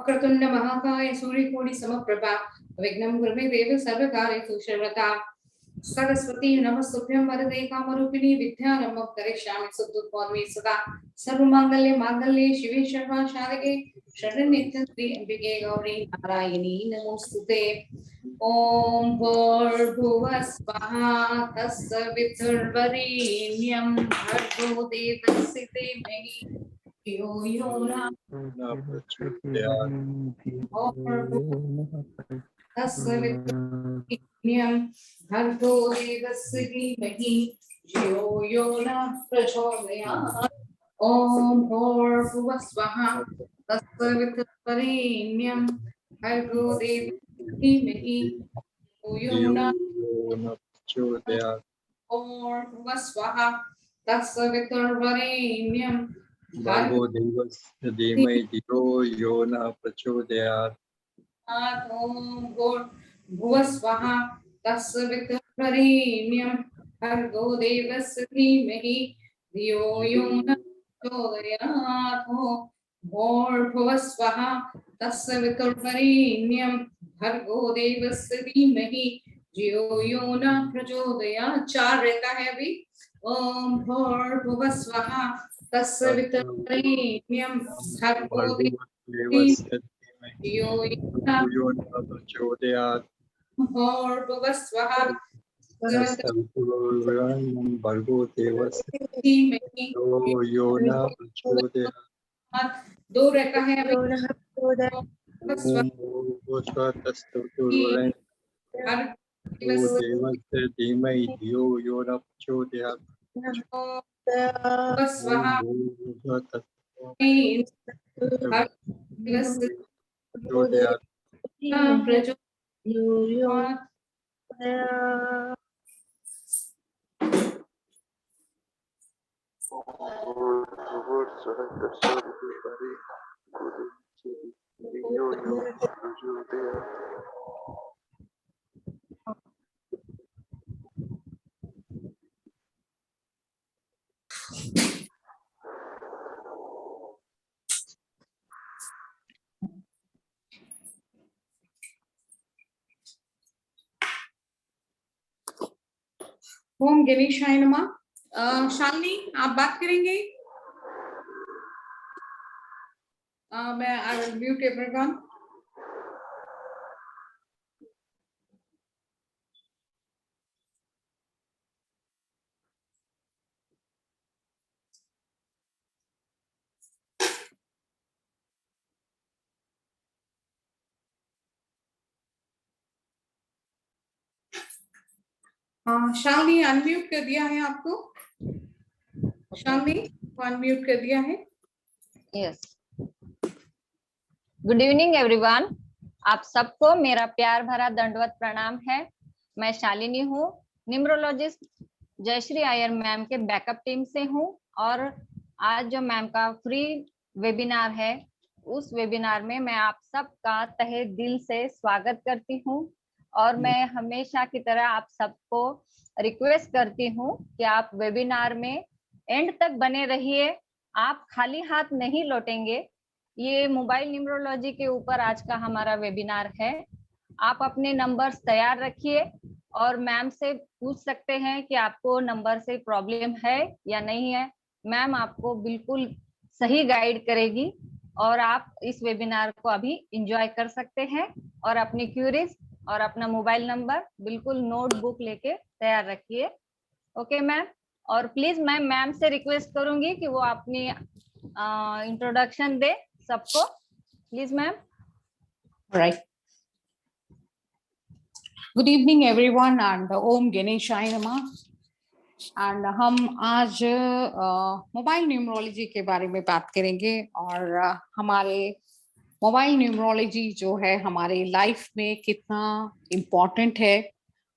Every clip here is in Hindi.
वक्रतुंड महाकाय सूर्यकोटि समप्रभा विघ्नं कुरु मे देव सर्वकार्येषु सर्वदा सरस्वती नमस्तुभ्यं वरदे कामरूपिणी विद्यारम्भं करिष्यामि सुदुःखोन्मे सदा सर्वमांगल्ये मांगल्ये शिवे सर्वासाधके शरण्ये त्र्यंबके गौरी नारायणी नमोस्तुते। ओम भूर्भुवः स्वः तत्सवितुर्वरेण्यं भर्गो देवस्य धीमहि धियो यो न तत्सवितुर्वरेण्यं भर्गो देवस्य धीमहि धियो यो न प्रचोदयात्। ओम भूर्भुवः स्वः तत्सवितुर्वरेण्यं भर्गो देवस्य धीमहि धियो यो न प्रचोदयात्। ओम भूर्भुवः स्वः तत्सवितुर्वरेण्यं भर्गो देवस्य धीमहि धियो यो न प्रचोदयात्। ओम भूर्भुवः स्वः तत्सवितुर्वरेण्यं भर्गो देवस्य धीमहि धियो यो न प्रचोदयात्। भूर्भुवः स्वः तत्सवितुर्वरेण्यं भर्गो देवस्य धीमहि धियो यो न प्रचोदयात्। 4 रहता है अभी। ओम भूर्भुवः स्वः तत्सवितुर्वरेण्यं भर्गो देवस्य धीमहि धियो यो न प्रचोदयात्। भूर्भुवः स्वः भर्गो देवस्य धीमहि धियो यो न प्रचोदयात्। 2 रहता है अभी। देवस्य धीमहि धियो यो न प्रचोदयात्। ओम गणेशाय नमः। शालिनी आप बात करेंगे? मैं I will mute everyone. Shalini unmute कर दिया है आपको? शालिनी को अनम्यूट कर दिया है? यस। Good evening everyone. आप सबको मेरा प्यार भरा दंडवत प्रणाम है। मैं शालिनी हूँ, न्यूमरोलॉजिस्ट जयश्री आयर मैम के बैकअप टीम से हूँ और आज जो मैम का फ्री वेबिनार है उस वेबिनार में मैं आप सबका तहे दिल से स्वागत करती हूँ और मैं हमेशा की तरह आप सबको रिक्वेस्ट करती हूँ कि आप वेबिनार में एंड तक बने रहिए। आप खाली हाथ नहीं लौटेंगे। ये मोबाइल न्यूमरोलॉजी के ऊपर आज का हमारा वेबिनार है। आप अपने नंबर्स तैयार रखिए और मैम से पूछ सकते हैं कि आपको नंबर से प्रॉब्लम है या नहीं है। मैम आपको बिल्कुल सही गाइड करेगी और आप इस वेबिनार को अभी एंजॉय कर सकते हैं और अपनी क्यूरीज और अपना मोबाइल नंबर बिल्कुल नोटबुक लेके तैयार रखिए। Okay ma'am. और प्लीज मैं मैम से रिक्वेस्ट करूंगी कि वो अपनी इंट्रोडक्शन दे सबको। Please ma'am. Right. Good evening everyone and ओम गणेशाय नमः। एंड हम आज मोबाइल न्यूमरोलॉजी के बारे में बात करेंगे और हमारे मोबाइल न्यूमरोलॉजी जो है हमारे लाइफ में कितना इम्पोर्टेंट है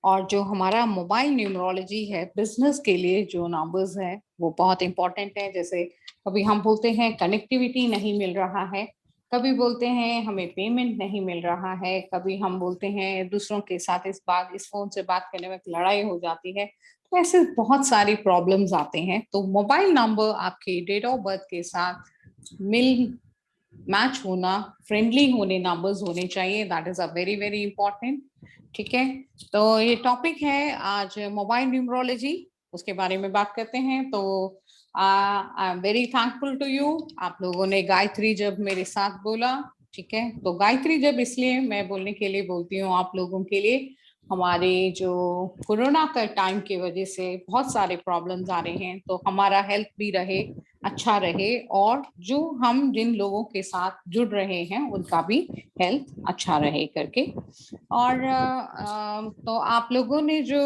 और जो हमारा मोबाइल न्यूमरोलॉजी है बिजनेस के लिए जो नंबर्स हैं वो बहुत इम्पोर्टेंट है। जैसे कभी हम बोलते हैं कनेक्टिविटी नहीं मिल रहा है, कभी बोलते हैं हमें पेमेंट नहीं मिल रहा है, कभी हम बोलते हैं दूसरों के साथ इस फोन से बात करने में लड़ाई हो जाती है। तो ऐसे बहुत सारी प्रॉब्लम्स आते हैं। तो मोबाइल नंबर आपके डेट ऑफ बर्थ के साथ मिल मैच होना, फ्रेंडली होने नंबर्स होने चाहिए, that is a very very important. ठीक है, तो ये टॉपिक है आज मोबाइल न्यूमरोलॉजी, उसके बारे में बात करते हैं। तो I am very thankful to you, आप लोगों ने गायत्री जब मेरे साथ बोला। ठीक है, तो गायत्री जब इसलिए मैं बोलने के लिए बोलती हूँ आप लोगों के लिए, हमारे जो कोरोना का टाइम की वजह से बहुत सारे प्रॉब्लम्स आ रहे हैं, तो हमारा हेल्थ भी रहे, अच्छा रहे, और जो हम जिन लोगों के साथ जुड़ रहे हैं उनका भी हेल्थ अच्छा रहे करके। और तो आप लोगों ने जो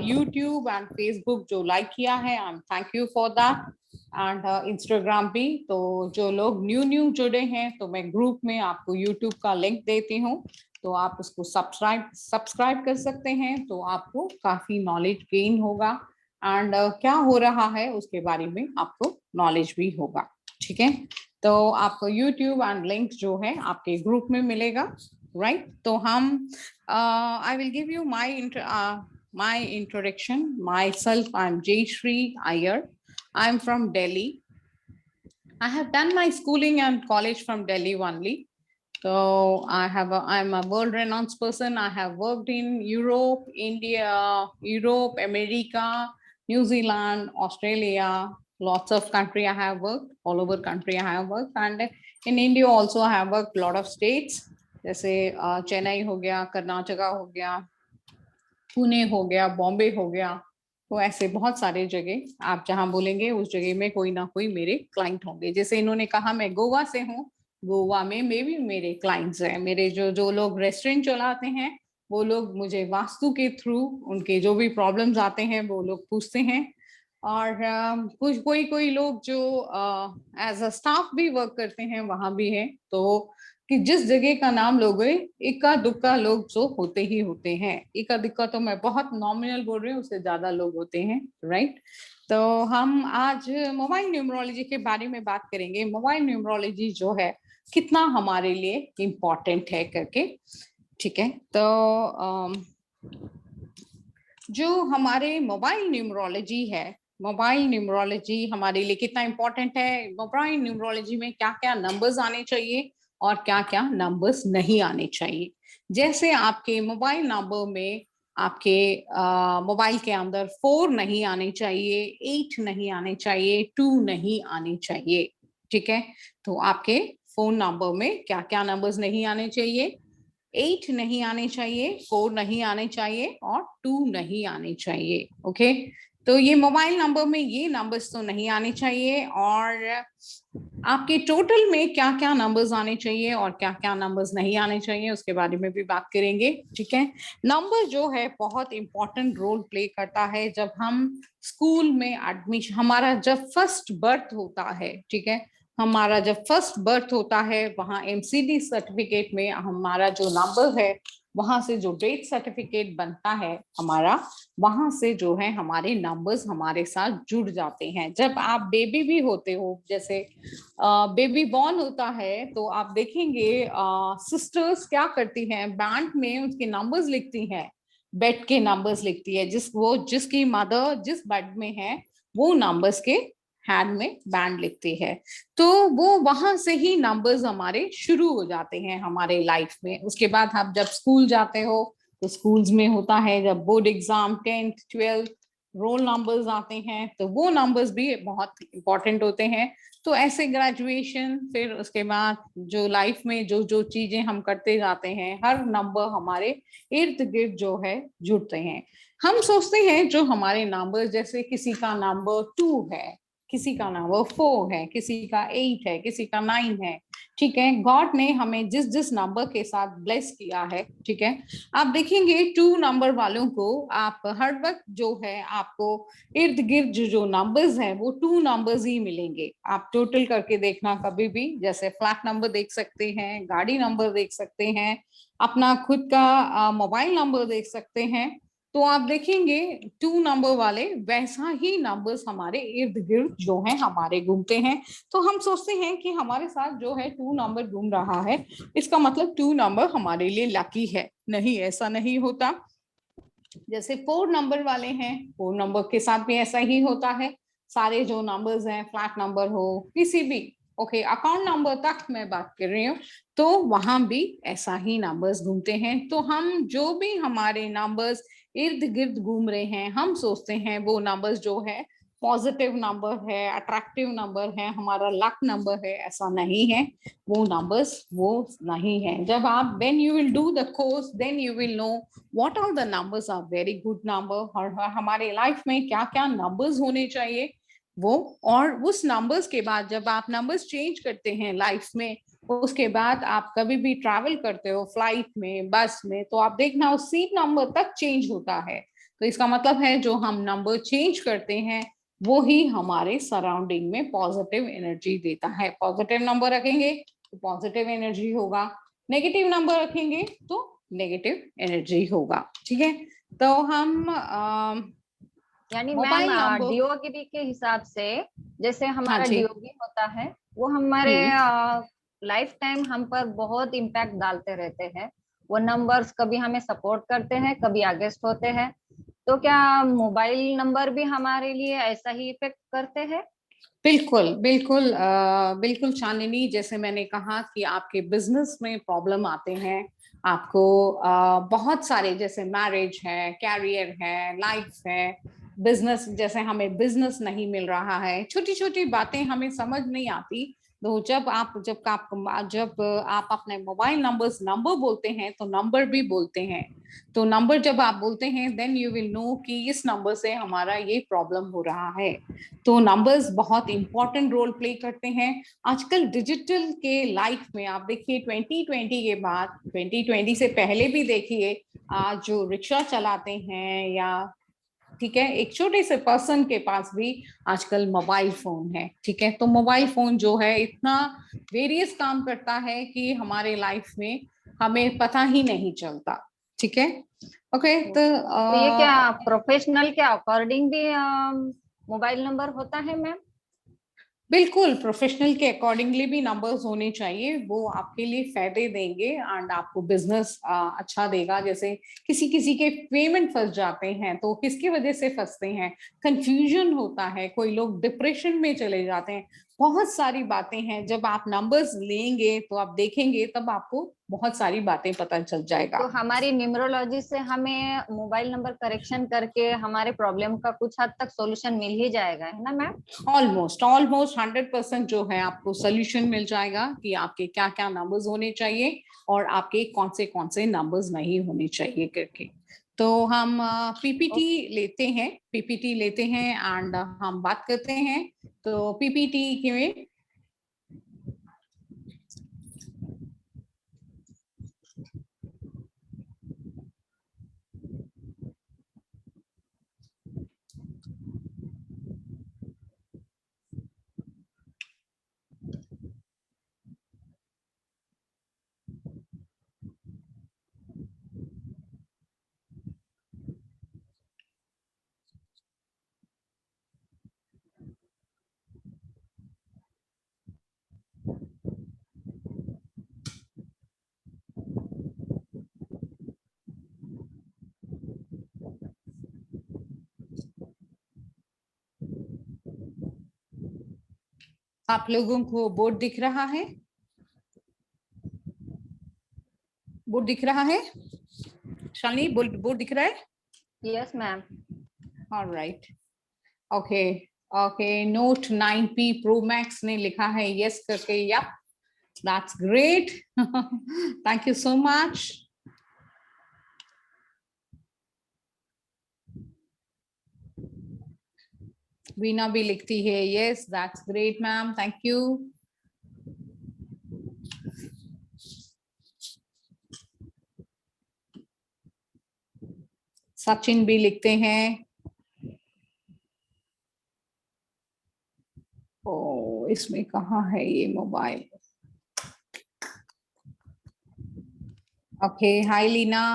यूट्यूब एंड फेसबुक जो लाइक किया है, I am thank you for that, and Instagram भी। तो जो लोग न्यू जुड़े हैं, तो मैं ग्रुप में आपको यूट्यूब का लिंक देती हूँ, तो आप उसको सब्सक्राइब कर सकते हैं, तो आपको काफी नॉलेज गेन होगा, एंड क्या हो रहा है उसके बारे में आपको नॉलेज भी होगा। ठीक है, तो आपको यूट्यूब एंड लिंक जो है आपके ग्रुप में मिलेगा, राइट। तो हम I will give you my introduction, myself, I am Jayshree Iyer, I am from Delhi, I have done my schooling and college from Delhi only. So I'm a world-renowned person. I have worked in Europe, India, America, New Zealand, Australia, lots of country I have worked, all over country I have worked, and in India also I have worked lot of states, जैसे चेन्नई हो गया, कर्नाटका हो गया, पुणे हो गया, बॉम्बे हो गया। तो ऐसे बहुत सारे जगह आप जहां बोलेंगे उस जगह में कोई ना कोई मेरे क्लाइंट होंगे। जैसे इन्होंने कहा मैं गोवा से हूँ, गोवा में भी मेरे क्लाइंट्स हैं। मेरे जो जो लोग रेस्टोरेंट चलाते हैं, वो लोग मुझे वास्तु के थ्रू उनके जो भी प्रॉब्लम्स आते हैं वो लोग पूछते हैं। और कुछ कोई लोग जो एज अ स्टाफ भी वर्क करते हैं वहां भी है। तो कि जिस जगह का नाम लोगे, इक्का दुक्का लोग जो होते ही होते हैं, इक्का दुक्का तो मैं बहुत नॉमिनल बोल रही हूँ, उससे ज्यादा लोग होते हैं, राइट। तो हम आज मोबाइल न्यूमरोलॉजी के बारे में बात करेंगे, मोबाइल न्यूमरोलॉजी जो है कितना हमारे लिए इम्पोर्टेंट है करके। ठीक है, तो जो हमारे मोबाइल न्यूमरोलॉजी है, मोबाइल न्यूमरोलॉजी हमारे लिए कितना इम्पोर्टेंट है, मोबाइल न्यूमरोलॉजी में क्या क्या नंबर्स आने चाहिए और क्या क्या नंबर्स नहीं आने चाहिए। जैसे आपके मोबाइल नंबर में आपके मोबाइल के अंदर 4 नहीं आने चाहिए, 8 नहीं आने चाहिए, 2 नहीं आने चाहिए। ठीक है, तो आपके फोन नंबर में क्या क्या नंबर्स नहीं आने चाहिए, 8 नहीं आने चाहिए, 4 नहीं आने चाहिए और 2 नहीं आने चाहिए। ओके, तो ये मोबाइल नंबर में ये नंबर्स तो नहीं आने चाहिए। और आपके टोटल में क्या क्या नंबर्स आने चाहिए और क्या क्या नंबर्स नहीं आने चाहिए उसके बारे में भी बात करेंगे। ठीक है, नंबर जो है बहुत इंपॉर्टेंट रोल प्ले करता है जब हम स्कूल में एडमिशन, हमारा जब फर्स्ट बर्थ होता है, ठीक है, हमारा जब फर्स्ट बर्थ होता है वहां एमसीडी सर्टिफिकेट में हमारा जो नंबर है, वहां से जो डेथ सर्टिफिकेट बनता है हमारा, वहां से जो है हमारे नंबर्स हमारे साथ जुड़ जाते हैं। जब आप बेबी भी होते हो, जैसे बेबी बॉर्न होता है, तो आप देखेंगे सिस्टर्स क्या करती हैं, बैंड में उसके नंबर्स लिखती हैं, बेड के नंबर्स लिखती है, जिसकी मदर जिस बेड में है वो नंबर्स के हैंड में बैंड लिखती है। तो वो वहां से ही नंबर्स हमारे शुरू हो जाते हैं हमारे लाइफ में। उसके बाद आप जब स्कूल जाते हो, तो स्कूल्स में होता है जब board exam 10th 12th roll numbers आते हैं, तो वो नंबर्स भी बहुत इंपॉर्टेंट होते हैं। तो ऐसे ग्रेजुएशन, फिर उसके बाद जो लाइफ में जो जो चीजें हम करते जाते हैं, हर नंबर हमारे इर्द गिर्द जो है जुड़ते हैं। हम सोचते हैं जो हमारे नंबर, जैसे किसी का नंबर 2 है, किसी का नंबर 4 है, किसी का 8 है, किसी का 9 है। ठीक है, गॉड ने हमें जिस जिस नंबर के साथ ब्लेस किया है, ठीक है, आप देखेंगे 2 नंबर वालों को आप हर वक्त जो है आपको इर्द गिर्द जो नंबर्स हैं वो 2 नंबर्स ही मिलेंगे। आप टोटल करके देखना कभी भी, जैसे फ्लैट नंबर देख सकते हैं, गाड़ी नंबर देख सकते हैं, अपना खुद का मोबाइल नंबर देख सकते हैं, तो आप देखेंगे 2 नंबर वाले वैसा ही नंबर्स हमारे इर्द गिर्द जो है हमारे घूमते हैं। तो हम सोचते हैं कि हमारे साथ जो है 2 नंबर घूम रहा है, इसका मतलब 2 नंबर हमारे लिए लकी है। नहीं, ऐसा नहीं होता। जैसे 4 नंबर वाले हैं, 4 नंबर के साथ भी ऐसा ही होता है। सारे जो नंबर्स हैं, फ्लैट नंबर हो, किसी भी ओके, अकाउंट नंबर तक मैं बात कर रही हूँ, तो वहां भी ऐसा ही नंबर्स घूमते हैं। तो हम जो भी हमारे नंबर्स इर्द गिर्द घूम रहे हैं, हम सोचते हैं वो नंबर्स जो है पॉजिटिव नंबर है, अट्रैक्टिव नंबर है, हमारा लक नंबर है। ऐसा नहीं है, वो नंबर्स वो नहीं है। जब आप when you will do the course then you will know what are the numbers are very good number, और हमारे लाइफ में क्या क्या नंबर्स होने चाहिए वो। और उस नंबर्स के बाद जब आप नंबर्स चेंज करते हैं लाइफ में, उसके बाद आप कभी भी ट्रैवल करते हो फ्लाइट में, बस में, तो आप देखना उस सीट नंबर तक चेंज होता है। तो इसका मतलब है जो हम नंबर चेंज करते हैं वो ही हमारे सराउंडिंग में पॉजिटिव एनर्जी देता है। पॉजिटिव नंबर रखेंगे तो पॉजिटिव एनर्जी होगा, नेगेटिव नंबर रखेंगे तो नेगेटिव एनर्जी होगा। ठीक है, तो हम यानी मैम मोबाइल नंबर, डीओगिरी के हिसाब से, जैसे हाँ हमारा जी, डीओगी होता है वो हमारे हम्म, लाइफ टाइम हम पर बहुत इम्पैक्ट डालते रहते हैं। वो नंबर्स कभी हमें सपोर्ट करते हैं, कभी अगेंस्ट होते हैं। तो क्या मोबाइल नंबर भी हमारे लिए ऐसा ही इफेक्ट करते हैं? बिल्कुल बिल्कुल, बिल्कुल चांदनी, जैसे मैंने कहा कि आपके बिजनेस में प्रॉब्लम आते हैं, आपको बहुत सारे, जैसे मैरिज है, कैरियर है, लाइफ है, बिजनेस, जैसे हमें बिजनेस नहीं मिल रहा है, छोटी छोटी बातें हमें समझ नहीं आती। तो जब आप अपने मोबाइल नंबर बोलते हैं तो नंबर भी बोलते हैं। तो नंबर जब आप बोलते हैं देन यू विल नो कि इस नंबर से हमारा ये प्रॉब्लम हो रहा है। तो नंबर्स बहुत इंपॉर्टेंट रोल प्ले करते हैं आजकल डिजिटल के लाइफ में। आप देखिए 2020 के बाद, 2020 से पहले भी देखिए, आज जो रिक्शा चलाते हैं या, ठीक है, एक छोटे से पर्सन के पास भी आजकल मोबाइल फोन है। ठीक है, तो मोबाइल फोन जो है इतना वेरियस काम करता है कि हमारे लाइफ में हमें पता ही नहीं चलता। ठीक है, ओके, तो तो ये क्या प्रोफेशनल के अकॉर्डिंग भी मोबाइल नंबर होता है मैम? बिल्कुल, प्रोफेशनल के अकॉर्डिंगली भी नंबर्स होने चाहिए, वो आपके लिए फायदे देंगे एंड आपको बिजनेस अच्छा देगा। जैसे किसी किसी के पेमेंट फंस जाते हैं, तो किसकी वजह से फंसते हैं, कंफ्यूजन होता है, कोई लोग डिप्रेशन में चले जाते हैं, बहुत सारी बातें हैं। जब आप नंबर्स लेंगे तो आप देखेंगे, तब आपको बहुत सारी बातें पता चल जाएगा। तो हमारी न्यूमरोलॉजी से हमें मोबाइल नंबर करेक्शन करके हमारे प्रॉब्लम का कुछ हद तक सॉल्यूशन मिल ही जाएगा, है ना मैम? ऑलमोस्ट ऑलमोस्ट 100% जो है आपको सोल्यूशन मिल जाएगा कि आपके क्या क्या नंबर्स होने चाहिए और आपके कौन से नंबर्स नहीं होने चाहिए करके। तो हम पीपीटी लेते हैं एंड हम बात करते हैं। तो पीपीटी में आप लोगों को बोर्ड दिख रहा है? बोर्ड दिख रहा है शालिनी? बोर्ड दिख रहा है? Yes ma'am. Alright, okay, okay, note 9P pro max ने लिखा है यस करके। Yup, that's great, thank you so much. Veena भी लिखती है yes, that's great ma'am, thank you. Sachin भी लिखते हैं। ओ, इसमें कहाँ है ये mobile? Okay, hi Leena.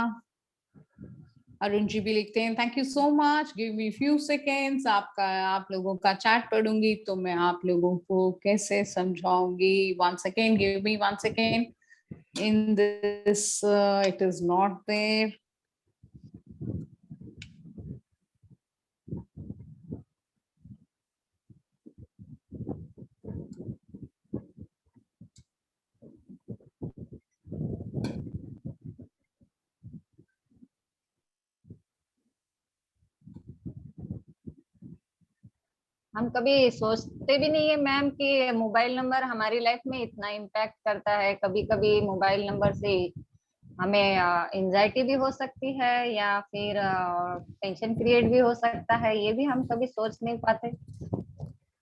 Arun ji भी लिखते हैं thank you so much, give me few seconds. आप लोगों का चैट पढ़ूंगी तो मैं आप लोगों को कैसे समझाऊंगी। 1 second, give me 1 second. in this it is not there. हम कभी सोचते भी नहीं है मैम कि मोबाइल नंबर हमारी लाइफ में इतना इम्पैक्ट करता है। कभी कभी मोबाइल नंबर से हमें एंजाइटी भी हो सकती है या फिर टेंशन क्रिएट भी हो सकता है, ये भी हम कभी सोच नहीं पाते।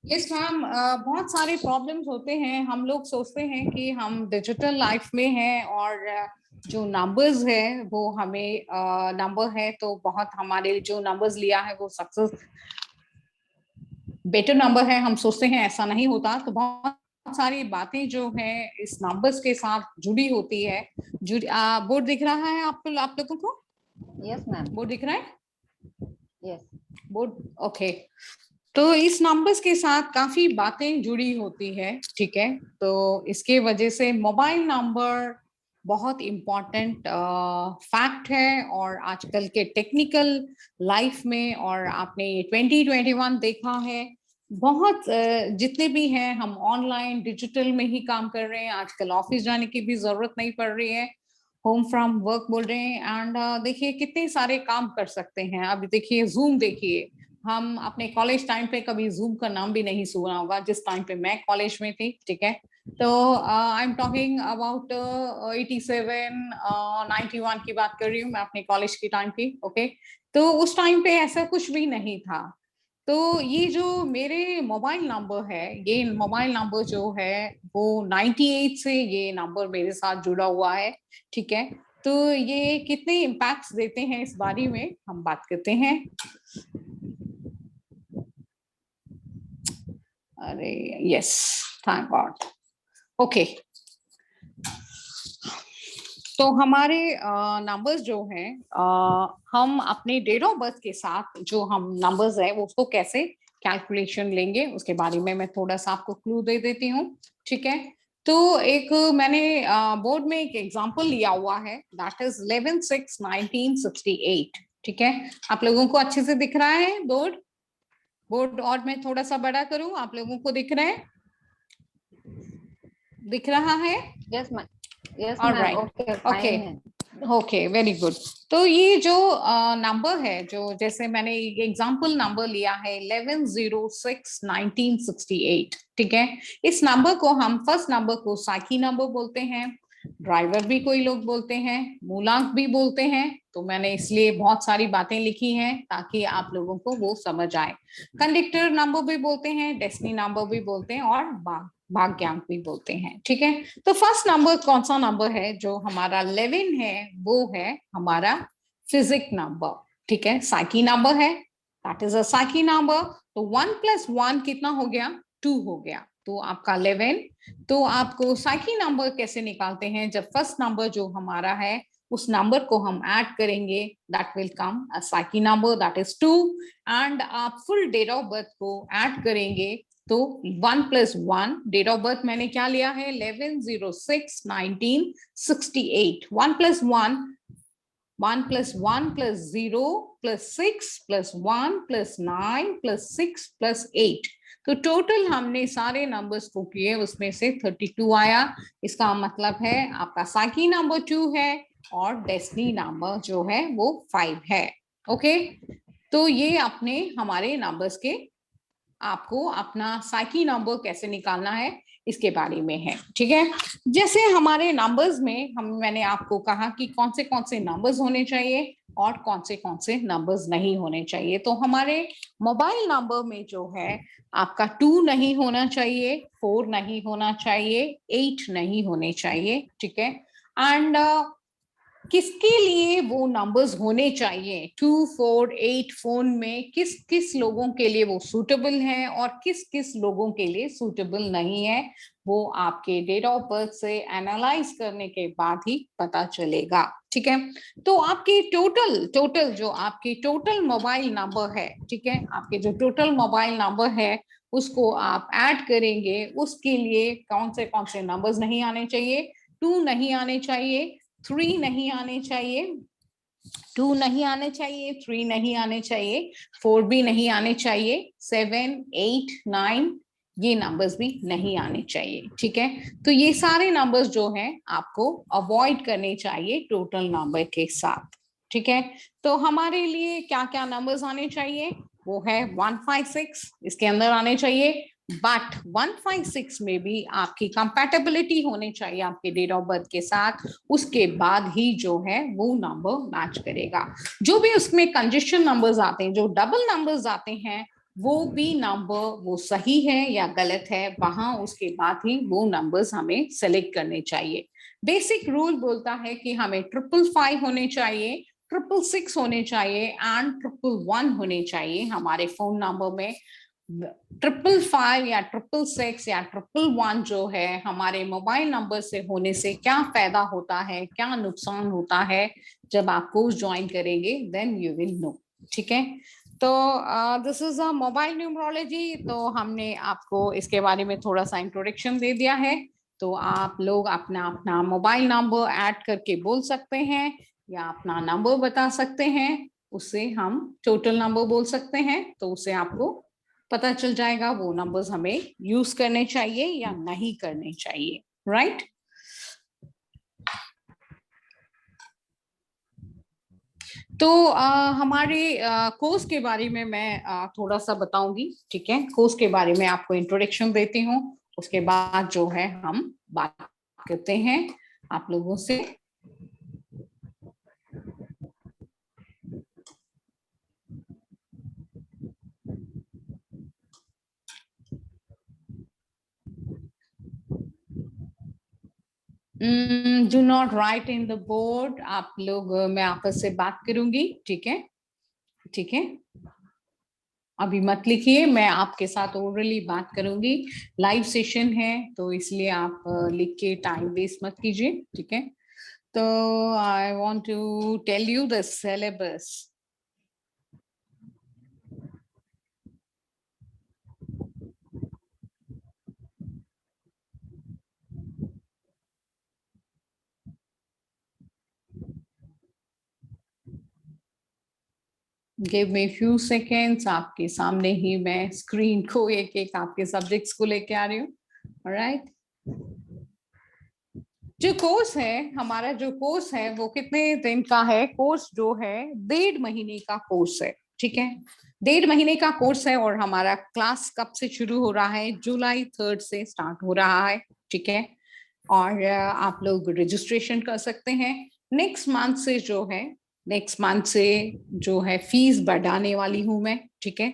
यस मैम, बहुत सारे प्रॉब्लम्स होते हैं। हम लोग सोचते हैं कि हम डिजिटल लाइफ में हैं और जो नंबर्स है वो हमें नंबर है तो बहुत हमारे जो नंबर्स लिया है वो सक्सेस बेटर नंबर है, हम सोचते हैं ऐसा नहीं होता। तो बहुत सारी बातें जो हैं इस नंबर्स के साथ जुड़ी होती है। बोर्ड दिख रहा है आपको, आप लोगों को? Yes ma'am. बोर्ड दिख रहा है? यस। Board, okay. तो इस नंबर्स के साथ काफी बातें जुड़ी होती है, ठीक है। तो इसके वजह से मोबाइल नंबर बहुत इम्पोर्टेंट फैक्ट है। और आजकल के टेक्निकल लाइफ में, और आपने 2021 देखा है, बहुत जितने भी हैं हम ऑनलाइन डिजिटल में ही काम कर रहे हैं। आजकल ऑफिस जाने की भी जरूरत नहीं पड़ रही है, होम फ्रॉम वर्क बोल रहे हैं। एंड देखिए कितने सारे काम कर सकते हैं। अभी देखिए जूम, देखिए हम अपने कॉलेज टाइम पे कभी जूम का नाम भी नहीं सुना होगा जिस टाइम पे मैं कॉलेज में थी, ठीक है। तो आई एम टॉकिंग अबाउट 87 91 की बात कर रही हूँ मैं अपने कॉलेज की टाइम की, ओके। तो उस टाइम पे ऐसा कुछ भी नहीं था। तो ये जो मेरे मोबाइल नंबर है, ये मोबाइल नंबर जो है वो 98 से ये नंबर मेरे साथ जुड़ा हुआ है, ठीक है। तो ये कितने इम्पैक्ट्स देते हैं इस बारे में हम बात करते हैं। अरे यस, थैंक गॉड, ओके। तो हमारे नंबर्स जो हैं, हम अपने डेट ऑफ बर्थ के साथ जो हम नंबर्स है उसको कैसे कैलकुलेशन लेंगे उसके बारे में मैं थोड़ा सा आपको क्लू दे देती हूँ, ठीक है। तो एक मैंने बोर्ड में एक एग्जांपल लिया हुआ है, दैट इज 11/6/1968, ठीक है। आप लोगों को अच्छे से दिख रहा है बोर्ड? बोर्ड और मैं थोड़ा सा बड़ा करूं, आप लोगों को दिख रहा है? दिख रहा है? Yes ma'am. Yes ma'am, alright, okay okay, fine है। Okay, very good. तो ये जो नंबर है, जो जैसे मैंने एग्जांपल नंबर लिया है 11/06/1968, ठीक है। इस नंबर को हम फर्स्ट नंबर को साइकी नंबर बोलते हैं, ड्राइवर भी कोई लोग बोलते हैं, मूलांक भी बोलते हैं। तो मैंने इसलिए बहुत सारी बातें लिखी हैं ताकि आप लोगों को वो समझ आए। कंडक्टर नंबर भी बोलते हैं, डेस्टिनी नंबर भी बोलते हैं, और भाग्यांक भी बोलते हैं, ठीक है। तो फर्स्ट नंबर कौन सा नंबर है? जो हमारा 11 है वो है हमारा फिजिक नंबर, ठीक है। साइकी नंबर है, that is a psyche number. तो 1 + 1 कितना हो गया? 2 हो गया। तो आपका 11। तो आपको साइकी नंबर कैसे निकालते हैं? जब फर्स्ट नंबर जो हमारा है उस नंबर को हम ऐड करेंगे, that will come a psyche number, that is 2। And आप फुल डेट ऑफ बर्थ को ऐड करेंगे तो 1 + 1, डेट ऑफ बर्थ मैंने क्या लिया है? 11/06/1968। 1 + 1, 1 + 1 + 0 + 6 + 1 + 9 + 6 + 8। तो टोटल हमने सारे नंबर्स को किए, उसमें से 32 आया। इसका मतलब है आपका साइकी नंबर 2 है और डेस्टिनी नंबर जो है वो 5 है, ओके। तो ये अपने हमारे नंबर्स के, आपको अपना साइकी नंबर कैसे निकालना है इसके बारे में है, ठीक है। जैसे हमारे नंबर्स में मैंने आपको कहा कि कौन से नंबर्स होने चाहिए और कौन से नंबर्स नहीं होने चाहिए। तो हमारे मोबाइल नंबर में जो है आपका 2 नहीं होना चाहिए, 4 नहीं होना चाहिए, 8 नहीं होने चाहिए, ठीक है। एंड किसके लिए वो नंबर्स होने चाहिए? 2, 4, 8 फोन में किस किस लोगों के लिए वो सूटेबल है और किस किस लोगों के लिए सूटेबल नहीं है, वो आपके डेट ऑफ बर्थ से एनालाइज करने के बाद ही पता चलेगा, ठीक है। तो आपकी टोटल जो आपकी टोटल मोबाइल नंबर है, ठीक है, आपके जो टोटल मोबाइल नंबर है उसको आप ऐड करेंगे। उसके लिए कौन से नंबर्स नहीं आने चाहिए? 2 नहीं आने चाहिए, 3 नहीं आने चाहिए, 2 नहीं आने चाहिए, 3 नहीं आने चाहिए, 4 भी नहीं आने चाहिए, 7, 8, 9 ये नंबर्स भी नहीं आने चाहिए, ठीक है। तो ये सारे नंबर्स जो हैं आपको अवॉइड करने चाहिए टोटल नंबर के साथ, ठीक है। तो हमारे लिए क्या क्या नंबर्स आने चाहिए? वो है 156, इसके अंदर आने चाहिए। बट 156 में भी आपकी कंपैटिबिलिटी होनी चाहिए आपके डेट ऑफ बर्थ के साथ, उसके बाद ही जो है वो नंबर मैच करेगा। जो भी उसमें कंजेशन नंबर्स आते हैं, जो डबल नंबर्स आते हैं, वो भी नंबर वो सही है या गलत है, वहां उसके बाद ही वो नंबर्स हमें सेलेक्ट करने चाहिए। बेसिक रूल बोलता है कि हमें 555 होने चाहिए, 666 होने चाहिए एंड 111 होने चाहिए हमारे फोन नंबर में। 555 या 666 या 111 जो है हमारे मोबाइल नंबर से होने से क्या फायदा होता है, क्या नुकसान होता है, जब आप कोर्स ज्वाइन करेंगे देन यू विल नो। ठीक है, तो this is a mobile numerology. तो हमने आपको इसके बारे में थोड़ा सा इंट्रोडक्शन दे दिया है। तो आप लोग अपना अपना मोबाइल नंबर ऐड करके बोल सकते हैं या अपना नंबर बता सकते हैं, उससे हम टोटल नंबर बोल सकते हैं, तो उससे आपको पता चल जाएगा वो नंबर्स हमें यूज करने चाहिए या नहीं करने चाहिए। राइट? तो हमारे कोर्स के बारे में मैं थोड़ा सा बताऊंगी। ठीक है, कोर्स के बारे में आपको इंट्रोडक्शन देती हूँ, उसके बाद जो है हम बात करते हैं आप लोगों से। Do not right in the board. आप लोग मैं आपस से बात करूंगी। ठीक है, ठीक है, अभी मत लिखिए, मैं आपके साथ ओरली बात करूंगी। लाइव सेशन है तो इसलिए आप लिख के टाइम वेस्ट मत कीजिए। ठीक है, तो I want to tell you the syllabus. Give me few seconds, आपके सामने ही मैं स्क्रीन को एक एक आपके सब्जेक्ट्स को लेके आ रही हूँ। ऑलराइट, जो कोर्स है हमारा, जो कोर्स है वो कितने दिन का है? कोर्स जो है 1.5 महीने का कोर्स है। ठीक है, 1.5 महीने का कोर्स है और हमारा क्लास कब से शुरू हो रहा है? जुलाई 3 से स्टार्ट हो रहा है। ठीक है, और आप लोग रजिस्ट्रेशन कर सकते हैं। नेक्स्ट मंथ से जो है, नेक्स्ट मंथ से जो है फीस बढ़ाने वाली हूं मैं। ठीक है,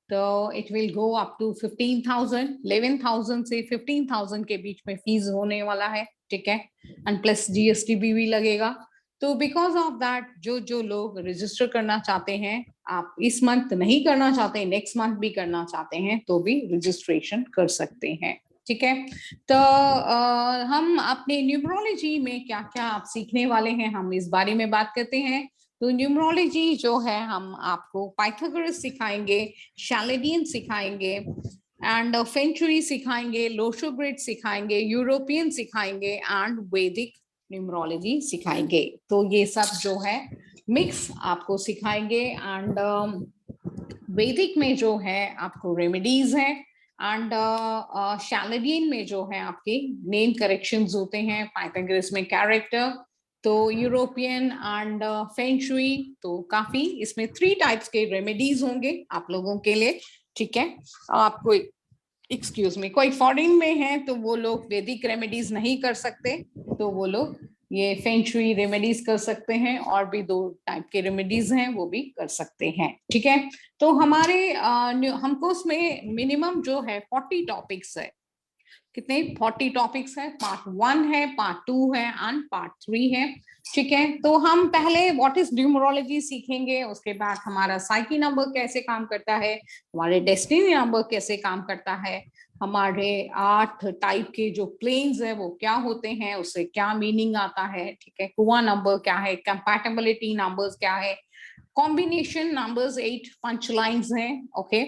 तो it will go up to 15,000, 11,000 से 15,000 के बीच में फीस होने वाला है। ठीक है, एंड प्लस जीएसटी भी लगेगा। तो बिकॉज ऑफ दैट जो जो लोग रजिस्टर करना चाहते हैं, आप इस मंथ नहीं करना चाहते, नेक्स्ट मंथ भी करना चाहते हैं, तो भी रजिस्ट्रेशन कर सकते हैं। ठीक है, तो हम अपने न्यूमरोलॉजी में क्या क्या आप सीखने वाले हैं, हम इस बारे में बात करते हैं। तो न्यूमरोलॉजी जो है, हम आपको पाइथागोरस सिखाएंगे, शैलेडियन सिखाएंगे एंड फेंचुरी सिखाएंगे, लोशोग्रिड सिखाएंगे, यूरोपियन सिखाएंगे एंड वैदिक न्यूमरोलॉजी सिखाएंगे। तो ये सब जो है मिक्स आपको सिखाएंगे। एंड वैदिक में जो है आपको रेमेडीज है, एंड शैलेडियन में जो है आपके नेम करेक्शंस होते हैं, पाइथागोरस में कैरेक्टर, तो यूरोपियन एंड फेंशुई, तो काफी इसमें 3 टाइप्स के रेमेडीज होंगे आप लोगों के लिए। ठीक है, आपको एक्सक्यूज मी, कोई फॉरेन में है तो वो लोग वैदिक रेमेडीज नहीं कर सकते, तो वो लोग ये फेंशुई रेमेडीज कर सकते हैं, और भी 2 टाइप के रेमेडीज हैं वो भी कर सकते हैं। ठीक है, तो हमारे हमको उसमें मिनिमम जो है 40 टॉपिक्स है। कितने? 40 टॉपिक्स है। पार्ट 1 है, पार्ट 2 है एंड पार्ट 3 है। ठीक है, तो हम पहले व्हाट इज न्यूमरोलॉजी सीखेंगे, उसके बाद हमारा साइकी नंबर कैसे काम करता है, हमारे डेस्टिनी नंबर कैसे काम करता है, हमारे 8 टाइप के जो प्लेन्स है वो क्या होते हैं, उससे क्या मीनिंग आता है। ठीक है, कुआ नंबर क्या है, कंपैटिबिलिटी नंबर्स क्या है, कॉम्बिनेशन नंबर्स 8 पंच लाइन्स हैं। ओके,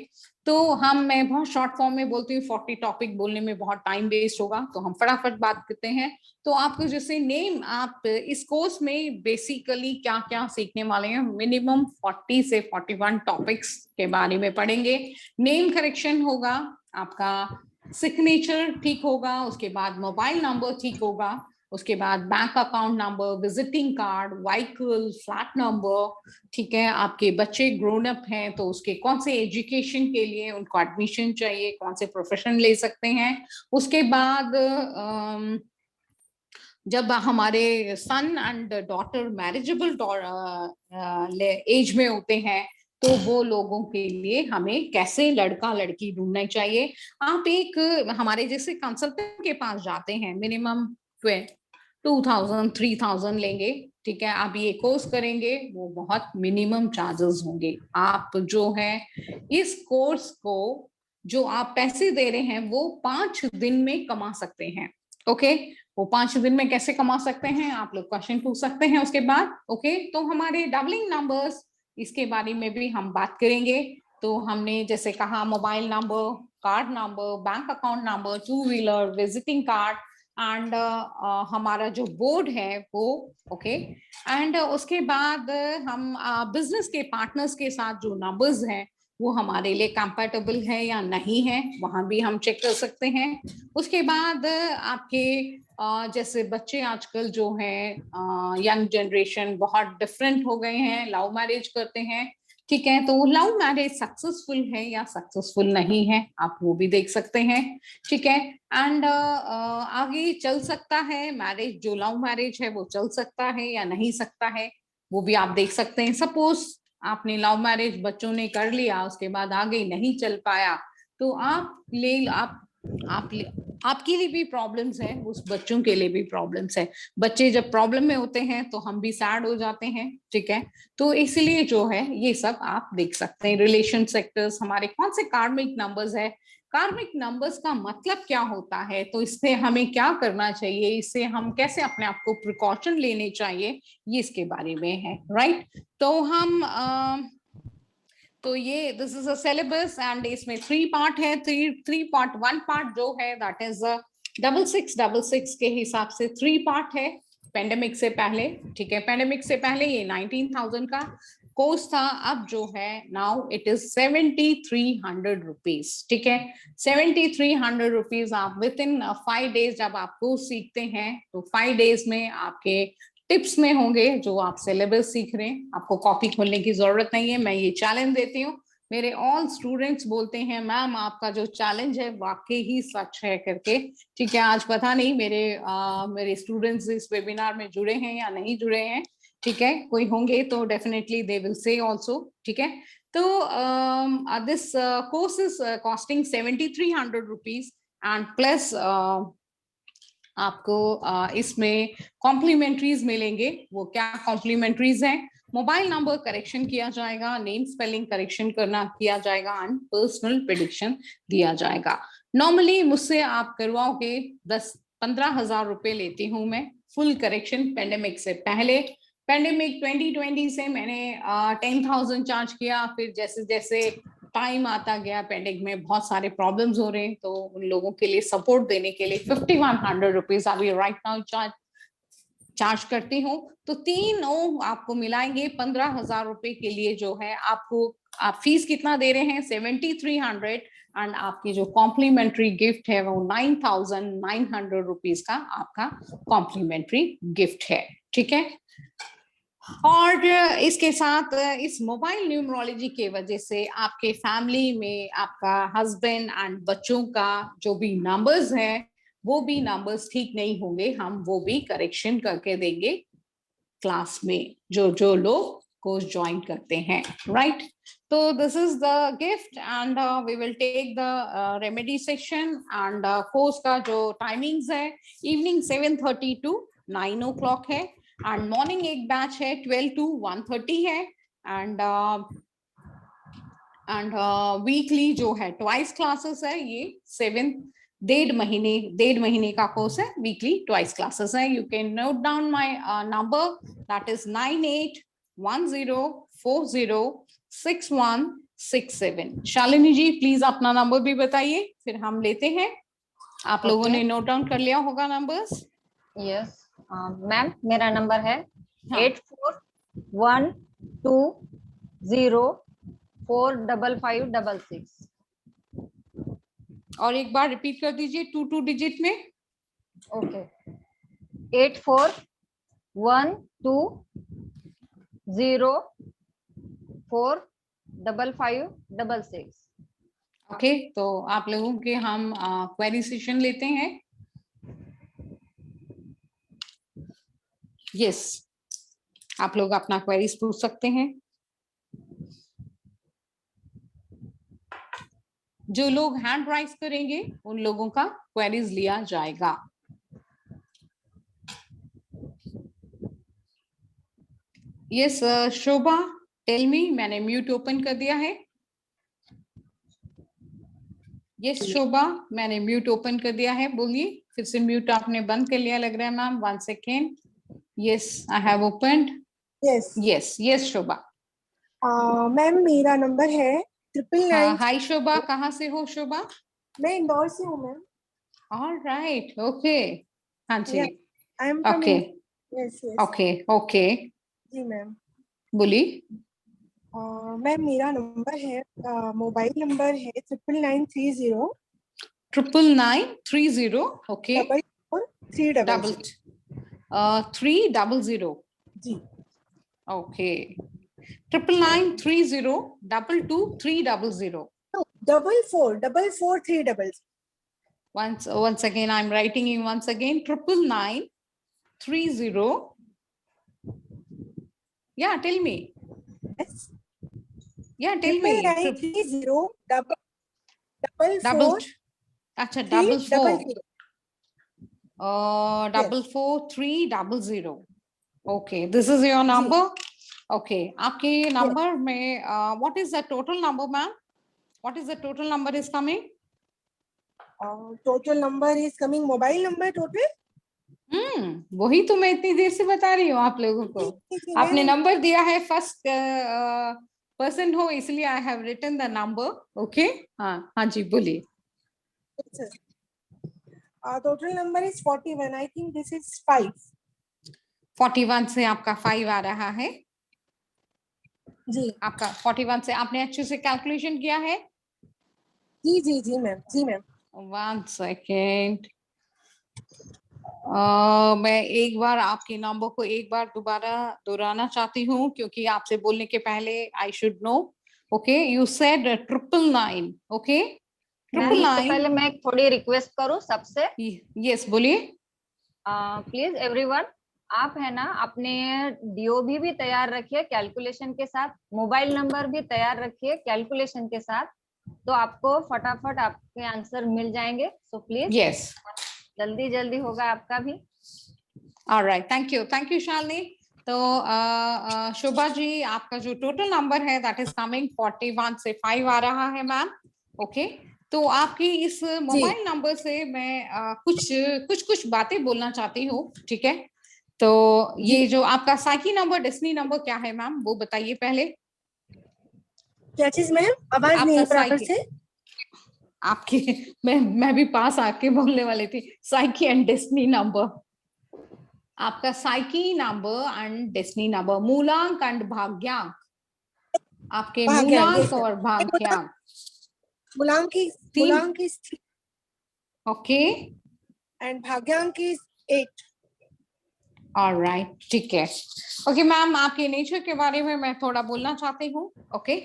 तो मैं बहुत शॉर्ट फॉर्म में बोलती हूँ, 40 टॉपिक बोलने में बहुत टाइम वेस्ट होगा, तो हम फटाफट बात करते हैं। तो आपको जैसे नेम, आप इस कोर्स में बेसिकली क्या क्या सीखने वाले हैं, मिनिमम 40 से 41 टॉपिक्स के बारे में पढ़ेंगे। नेम करेक्शन होगा, आपका सिग्नेचर ठीक होगा, उसके बाद मोबाइल नंबर ठीक होगा, उसके बाद bank account number, visiting card, vehicle, flat number, ठीक है। आपके बच्चे ग्रोन अप हैं तो उसके कौन से एजुकेशन के लिए उनको एडमिशन चाहिए, कौन से प्रोफेशन ले सकते हैं। उसके बाद जब हमारे सन एंड डॉटर मैरिजेबल एज में होते हैं तो वो लोगों के लिए हमें कैसे लड़का लड़की ढूंढना चाहिए। आप एक हमारे जैसे कंसल्टेंट के पास जाते हैं, मिनिमम 2000 3000 लेंगे, ठीक है। आप ये कोर्स करेंगे, वो बहुत मिनिमम चार्जेस होंगे। आप जो है इस कोर्स को जो आप पैसे दे रहे हैं वो 5 दिन में कमा सकते हैं। ओके, वो 5 दिन में कैसे कमा सकते हैं, आप लोग क्वेश्चन पूछ सकते हैं उसके बाद। ओके, तो हमारे डबलिंग नंबर्स, इसके बारे में भी हम बात करेंगे। तो हमने जैसे कहा mobile number, card number, bank account number, 2 wheeler, visiting card and हमारा जो बोर्ड है वो। ओके, एंड उसके बाद हम बिजनेस के पार्टनर्स के साथ जो नंबर्स हैं वो हमारे लिए कंपैटिबल है या नहीं है, वहां भी हम चेक कर सकते हैं। उसके बाद आपके जैसे बच्चे आजकल जो है यंग जनरेशन बहुत डिफरेंट हो गए हैं, लव मैरिज करते हैं, ठीक है। तो लव मैरिज सक्सेसफुल है या सक्सेसफुल नहीं है, आप वो भी देख सकते हैं, ठीक है। एंड आगे चल सकता है मैरिज, जो लव मैरिज है वो चल सकता है या नहीं सकता है, वो भी आप देख सकते हैं। सपोज आपने लव मैरिज बच्चों ने कर लिया, उसके बाद आगे नहीं चल पाया, तो आपके लिए भी प्रॉब्लम्स है, उस बच्चों के लिए भी प्रॉब्लम्स है। बच्चे जब प्रॉब्लम में होते हैं तो हम भी सैड हो जाते हैं, ठीक है। तो इसलिए जो है ये सब आप देख सकते हैं। रिलेशन सेक्टर्स, हमारे कौन से कार्मिक नंबर्स है, कार्मिक नंबर्स का मतलब क्या होता है, तो इससे हमें क्या करना चाहिए, इससे हम कैसे अपने आप को प्रिकॉशन लेने चाहिए, ये इसके बारे में है, राइट। तो हम तो ये this is a syllabus and इसमें 3 पार्ट है। 3 पार्ट, 1 पार्ट जो है दैट इज 6666 के हिसाब से 3 पार्ट है पेंडेमिक से पहले, ठीक है। पेंडेमिक से पहले ये 19,000 का कोर्स था, अब जो है नाउ इट इज 7300 रुपीज, ठीक है। 7300 रुपीज आप विद इन 5 डेज जब आप कोर्स सीखते हैं तो 5 डेज में आपके टिप्स में होंगे जो आप सिलेबस सीख रहे हैं। आपको कॉपी खोलने की जरूरत नहीं है, मैं ये चैलेंज देती हूँ। मेरे ऑल स्टूडेंट्स बोलते हैं मैम आपका जो चैलेंज है वाकई ही सच है करके, ठीक है। आज पता नहीं मेरे स्टूडेंट्स इस वेबिनार में जुड़े हैं या नहीं जुड़े हैं, ठीक है। कोई होंगे तो definitely they will say also, ठीक है। तो this course is costing 7300 rupees and plus आपको इसमें कॉम्प्लीमेंट्रीज मिलेंगे। वो क्या कॉम्प्लीमेंट्रीज हैं, मोबाइल नंबर करेक्शन किया जाएगा, नेम स्पेलिंग करेक्शन किया जाएगा एंड पर्सनल प्रेडिक्शन दिया जाएगा। नॉर्मली मुझसे आप करवाओगे 10-15 हजार रुपए लेती हूँ मैं फुल करेक्शन। पेंडेमिक से पहले, पेंडेमिक 2020 से मैंने 10,000 चार्ज किया, फिर जैसे जैसे टाइम आता गया, पेंडेमिक में बहुत सारे प्रॉब्लम्स हो रहे हैं, तो उन लोगों के लिए सपोर्ट देने के लिए 5100 रुपीज अभी राइट नाउ चार्ज करती हूँ। तो तीनों आपको मिलाएंगे 15,000 रुपए के लिए जो है आपको, आप फीस कितना दे रहे हैं 7300 एंड आपकी जो कॉम्प्लीमेंट्री गिफ्ट है वो 9,900 रुपीज का आपका कॉम्प्लीमेंट्री गिफ्ट है, ठीक है। और इसके साथ इस मोबाइल न्यूमरोलॉजी के वजह से आपके फैमिली में आपका हस्बैंड एंड बच्चों का जो भी नंबर्स हैं वो भी नंबर्स ठीक नहीं होंगे, हम वो भी करेक्शन करके देंगे क्लास में जो जो लोग कोर्स ज्वाइन करते हैं, राइट। तो this is the gift and we will take the remedy section and course का जो टाइमिंग्स है इवनिंग 7:30 to 9 o'clock है एंड मॉर्निंग एक बैच है 12 to 1:30 है एंड वीकली जो है ट्वाइस क्लासेस है। ये 1.5 महीने का कोर्स है, वीकली ट्वाइस क्लासेस है। You can note down my number that is 9810406167। Shalini ji please अपना नंबर भी बताइए फिर हम लेते हैं। आप लोगों ने नोट डाउन कर लिया होगा नंबर्स? यस मैम, मेरा नंबर है 8412045566। और एक बार रिपीट कर दीजिए 2 डिजिट में। ओके, 8412045556। ओके, तो आप लोगों के हम क्वेरी सेशन लेते हैं। यस, आप लोग अपना क्वेरीज पूछ सकते हैं। जो लोग हैंड राइज करेंगे उन लोगों का क्वेरीज लिया जाएगा। यस शोभा, टेल मी, मैंने म्यूट ओपन कर दिया है। यस शोभा, मैंने म्यूट ओपन कर दिया है, बोलिए। फिर से म्यूट आपने बंद कर लिया लग रहा है ma'am, 1 second. Yes, I have opened. Yes yes yes Shobha. Ma'am मेरा नंबर है 999। हाय शोभा, कहाँ से हो शोभा? मैं इंदौर से हूँ मैम। Alright, okay. हाँ जी, I am from okay yes yes okay okay, जी मैम। बोलिए। मैम मेरा नंबर है मोबाइल नंबर है 9930 99930, ओके। 44300 300, जी। Okay. 99930 22300। 44300। Once again, I'm writing in once again. 99930. Yeah, tell me. Yes. Yeah, tell me. 99930 Double. 444 Acha, double four. 300. Double 4300. Okay, this is your number. Okay, आपके number में what is the total number, ma'am? What is the total number is coming? Total number is coming. Mobile number total? वही तो मैं इतनी देर से बता रही हूँ आप लोगों को। आपने नंबर दिया है, फर्स्ट पर्सन हो, इसलिए I have written the number. Okay, हाँ हाँ जी, बोलिए। Total number is 41. I think this is 5. 41 से आपका 5 आ रहा है जी। आपका 41 से आपने अच्छे से कैलकुलेशन किया है? जी जी जी मैम, जी मैम। 1 सेकेंड, मैं एक बार आपके नंबर को एक बार दोबारा दोहराना चाहती हूँ, क्योंकि आपसे बोलने के पहले I should know. Okay, you said 999, okay. Ma'am इससे पहले मैं थोड़ी रिक्वेस्ट करूं सबसे। यस, बोलिए। प्लीज एवरीवन, आप है ना अपने डीओबी भी तैयार रखिए कैलकुलेशन के साथ, मोबाइल नंबर भी तैयार रखिए कैलकुलेशन के साथ, तो आपको फटाफट आपके आंसर मिल जाएंगे। सो प्लीज यस, जल्दी जल्दी होगा आपका भी। Alright, thank you Shalini. तो शोभा जी, आपका जो टोटल नंबर है दैट इज कमिंग 41 से 5 आ रहा है मैम। ओके, तो आपकी इस मोबाइल नंबर से मैं कुछ बातें बोलना चाहती हूँ, ठीक है? तो ये जो आपका साइकी नंबर, डेस्टिनी नंबर क्या है मैम, वो बताइए पहले। क्या चीज मैम? आवाज नहीं बराबर से आपके मैं भी पास आके बोलने वाली थी। साइकी एंड डेस्टिनी नंबर, आपका psychic number and destiny number, मूलांक एंड भाग्यांक, आपके मूलांक और भाग्यांक। मूलांक is 3 okay and भाग्यांक is 8. Alright, ठीक है। ओके मैम, आपके नेचर के बारे में मैं थोड़ा बोलना चाहती हूँ। ओके,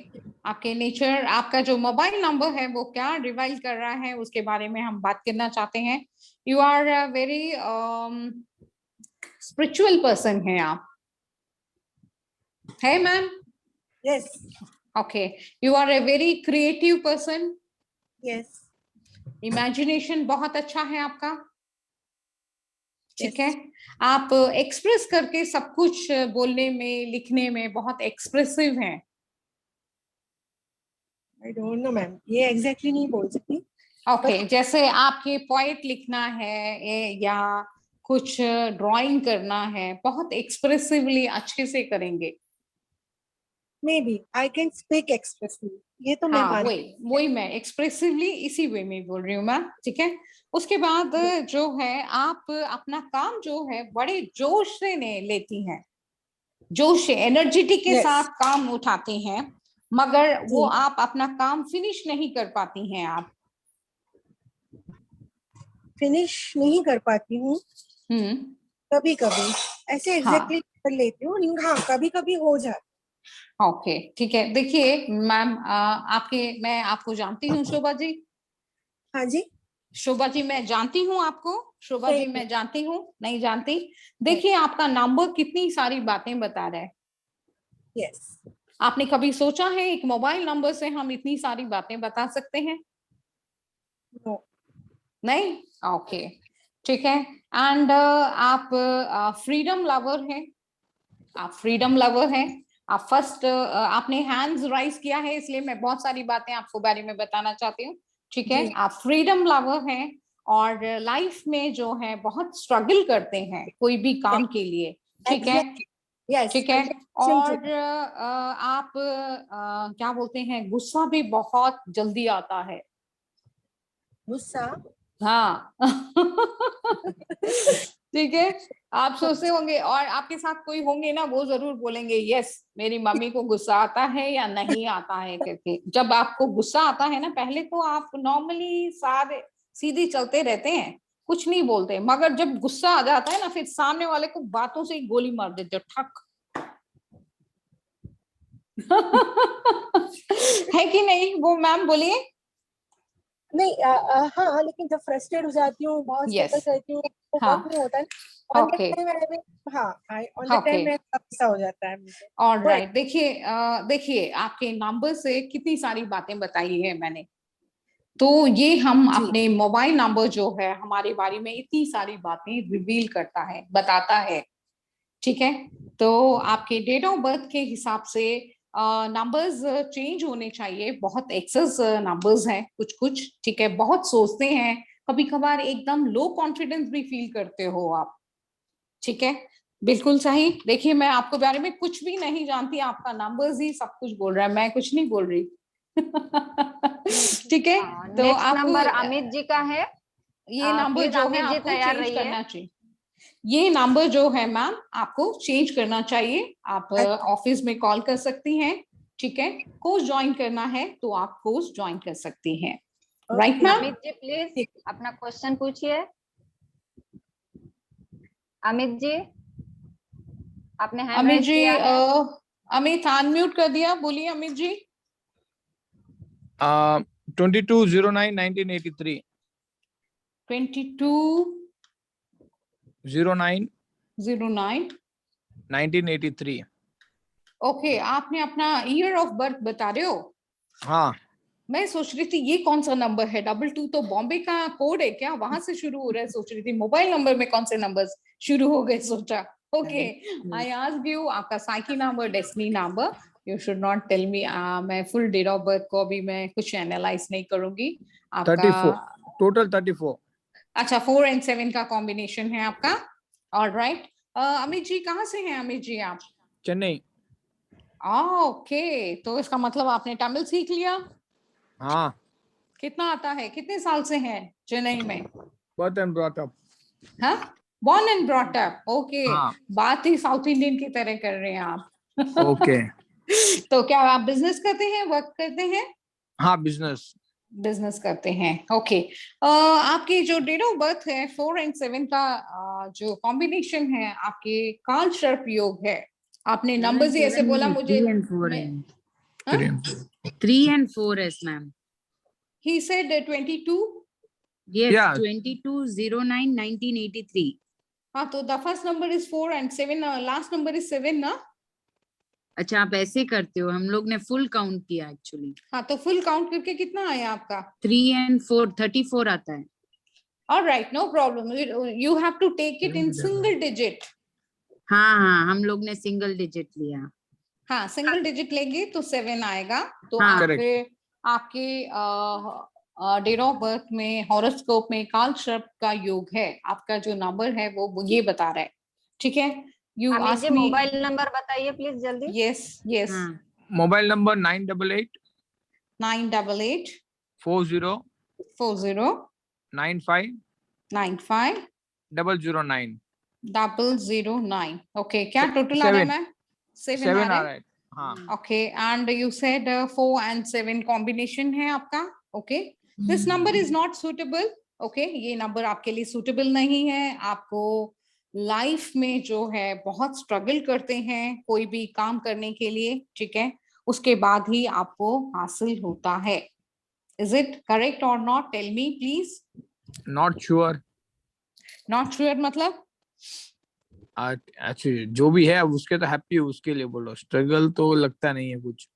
आपके नेचर, आपका जो मोबाइल नंबर है वो क्या रिवाइल कर रहा है उसके बारे में हम बात करना चाहते हैं। You are a very spiritual person है आप, है ma'am? Yes. Okay, you are a very creative person. Yes. Imagination बहुत अच्छा है आपका, ठीक है। आप एक्सप्रेस करके सब कुछ बोलने में, लिखने में बहुत एक्सप्रेसिव हैं। आई डोंट नो मैम, ये एग्जैक्टली नहीं बोल सकती। ओके, जैसे आपके पोएट लिखना है या कुछ ड्राइंग करना है, बहुत एक्सप्रेसिवली अच्छे से करेंगे। Maybe I can speak expressively, ये तो मैं मानती हूँ। वही मैं एक्सप्रेसिवली इसी वे में बोल रही हूँ मैम, ठीक है। उसके बाद जो है, आप अपना काम जो है बड़े जोश से लेती हैं, जोश एनर्जेटिक के साथ काम उठाते हैं, मगर वो आप अपना काम फिनिश नहीं कर पाती हैं। आप फिनिश नहीं कर पाती हूँ। कभी कभी ऐसे हाँ। एग्जैक्टली कर लेती हूँ, लेकिन हाँ कभी कभी हो जाता। ओके, ठीक है। देखिए मैम, मैं आपको जानती हूँ शोभा जी। हाँ जी। शोभा जी मैं जानती हूँ आपको। शोभा जी नहीं, मैं जानती हूँ, नहीं जानती। देखिए आपका नंबर कितनी सारी बातें बता रहा है। यस। आपने कभी सोचा है एक मोबाइल नंबर से हम इतनी सारी बातें बता सकते हैं? नो। नहीं? ओके, ठीक है। एंड आप फ्रीडम लवर हैं। आप फ्रीडम लवर हैं। आप फर्स्ट आपने हैंड्स राइज किया है, इसलिए मैं बहुत सारी बातें आपको बारे में बताना चाहती हूँ। ठीक है, जी। आप फ्रीडम लवर हैं और लाइफ में जो है बहुत स्ट्रगल करते हैं कोई भी काम के लिए। ठीक है, यस। ठीक है। और आप क्या बोलते हैं, गुस्सा भी बहुत जल्दी आता है। गुस्सा। हाँ। ठीक है। आप सोचते होंगे और आपके साथ कोई होंगे ना, वो जरूर बोलेंगे यस मेरी मम्मी को गुस्सा आता है या नहीं आता है करके। जब आपको गुस्सा आता है ना, पहले तो आप नॉर्मली सारे सीधे चलते रहते हैं, कुछ नहीं बोलते, मगर जब गुस्सा आ जाता है ना, फिर सामने वाले को बातों से ही गोली मार देते हो, ठक। है कि नहीं? वो मैम बोलिए। नहीं, हाँ लेकिन जब फ्रस्ट्रेट हो जाती हूँ, बहुत यस। स्ट्रगल करती हूँ, तो हाँ। वक्त नहीं होता है। ऑन द ओके, टाइम हाँ, ऑन द ओके, टाइम में गुस्सा हो जाता है मुझे। ऑलराइट। देखिए देखिए आपके नंबर से कितनी सारी बातें बताई है मैंने, तो ये हम जी। अपने मोबाइल नंबर जो है हमारे बारे में इतनी सारी बातें रिवील करता है, बताता है। ठीक है, तो आपके डेट ऑफ बर्थ के हिसाब से नंबर्स चेंज होने चाहिए। बहुत एक्सेस नंबर्स हैं कुछ कुछ। ठीक है, बहुत सोचते हैं, कभी कभार एकदम लो कॉन्फिडेंस भी फील करते हो आप। ठीक है, बिल्कुल सही। देखिए मैं आपके बारे में कुछ भी नहीं जानती, आपका नंबर्स ही सब कुछ बोल रहा है, मैं कुछ नहीं बोल रही। ठीक है, तो नेक्स्ट आपको नंबर अमित जी का है। ये नंबर प्लीज जो है अमित जी आपको तैयार चेंज रहिए। करना चाहिए। ये नंबर जो है मैम आपको चेंज करना चाहिए। आप ऑफिस में कॉल कर सकती हैं। ठीक है, कोर्स ज्वाइन करना है तो आप कोर्स ज्वाइन कर सकती हैं। Right ma'am? Amit ji please अपना क्वेश्चन पूछिए। अमित जी, आपने हैंड अमित राइज जी, किया है। अमित अनम्यूट कर दिया, बोलिए अमित जी। 2209-1983 2209 1983। ओके, आपने अपना ईयर ऑफ बर्थ बता रहे हो? हाँ। मैं सोच रही थी ये कौन सा नंबर है, 22 तो बॉम्बे का कोड है क्या, वहां से शुरू हो रहा है, सोच रही थी मोबाइल नंबर में कौन से नंबर्स शुरू हो गए, सोचा। ओके, आई आस्क्ड यू आपका psychic number, destiny number. You should not tell me. मैं फुल डेट ऑफ बर्थ को अभी मैं कुछ एनालाइज नहीं करूंगी आपका। 34 टोटल 34। अच्छा, 4 और 7 का कॉम्बिनेशन है आपका। ऑलराइट। अमित जी कहाँ से हैं अमित जी आप? चेन्नई। ओके, तो इसका मतलब आपने तमिल सीख लिया। हाँ। कितना आता है, कितने साल से हैं चेन्नई में? Birth and brought up. हाँ, born and brought up. Okay, हाँ। बात ही साउथ इंडियन की तरह कर रहे हैं आप। ओके। तो क्या आप बिजनेस करते हैं, वर्क करते हैं? हाँ, बिजनेस। बिजनेस करते हैं। ओके, आपकी जो डेट ऑफ बर्थ है 4 और 7 का जो कॉम्बिनेशन है आपके काल सर्प योग है। आपने नंबर्स ही ऐसे बोला मुझे। 3 and 4 मैं, and हाँ? 3 and 4s, ma'am. He said 22. Yes, Yeah. 2209-1983. हाँ, तो द फर्स्ट नंबर इज 4 और 7, लास्ट नंबर इज 7 ना? अच्छा, आप ऐसे करते हो, हम लोग ने फुल काउंट किया एक्चुअली। हाँ, तो फुल काउंट करके कितना आया आपका? 3 and 4 34 आता है। Alright, no problem. You have to take it in single digit. हाँ, हम लोग ने सिंगल डिजिट लिया। हाँ, सिंगल डिजिट लेंगे तो 7 आएगा। तो हाँ। आपके डेट ऑफ बर्थ में हॉरोस्कोप में काल सर्प का योग है। आपका जो नंबर है वो ये बता रहा है। ठीक है, you Amit ji ask me. Mobile number बताइए प्लीज जल्दी। Yes yes. हाँ, मोबाइल नंबर 988 988 40 40 95 95 009। 009। ओके, क्या टोटल आ रहा है मैम? 7 आ 7 रहा आ है। रहा है। हाँ। ओके, एंड यू सेड 4 और 7 कॉम्बिनेशन है आपका। Okay, this number is not suitable. Okay, ये नंबर आपके लिए सुटेबल नहीं है। आपको लाइफ में जो है बहुत स्ट्रगल करते हैं कोई भी काम करने के लिए, ठीक है, उसके बाद ही आपको हासिल होता है। इज इट करेक्ट और not? Tell me please. Not sure. Not sure मतलब? एक्चुअली जो भी है अब उसके तो हैप्पी हो उसके लिए बोलो, स्ट्रगल तो लगता नहीं है कुछ।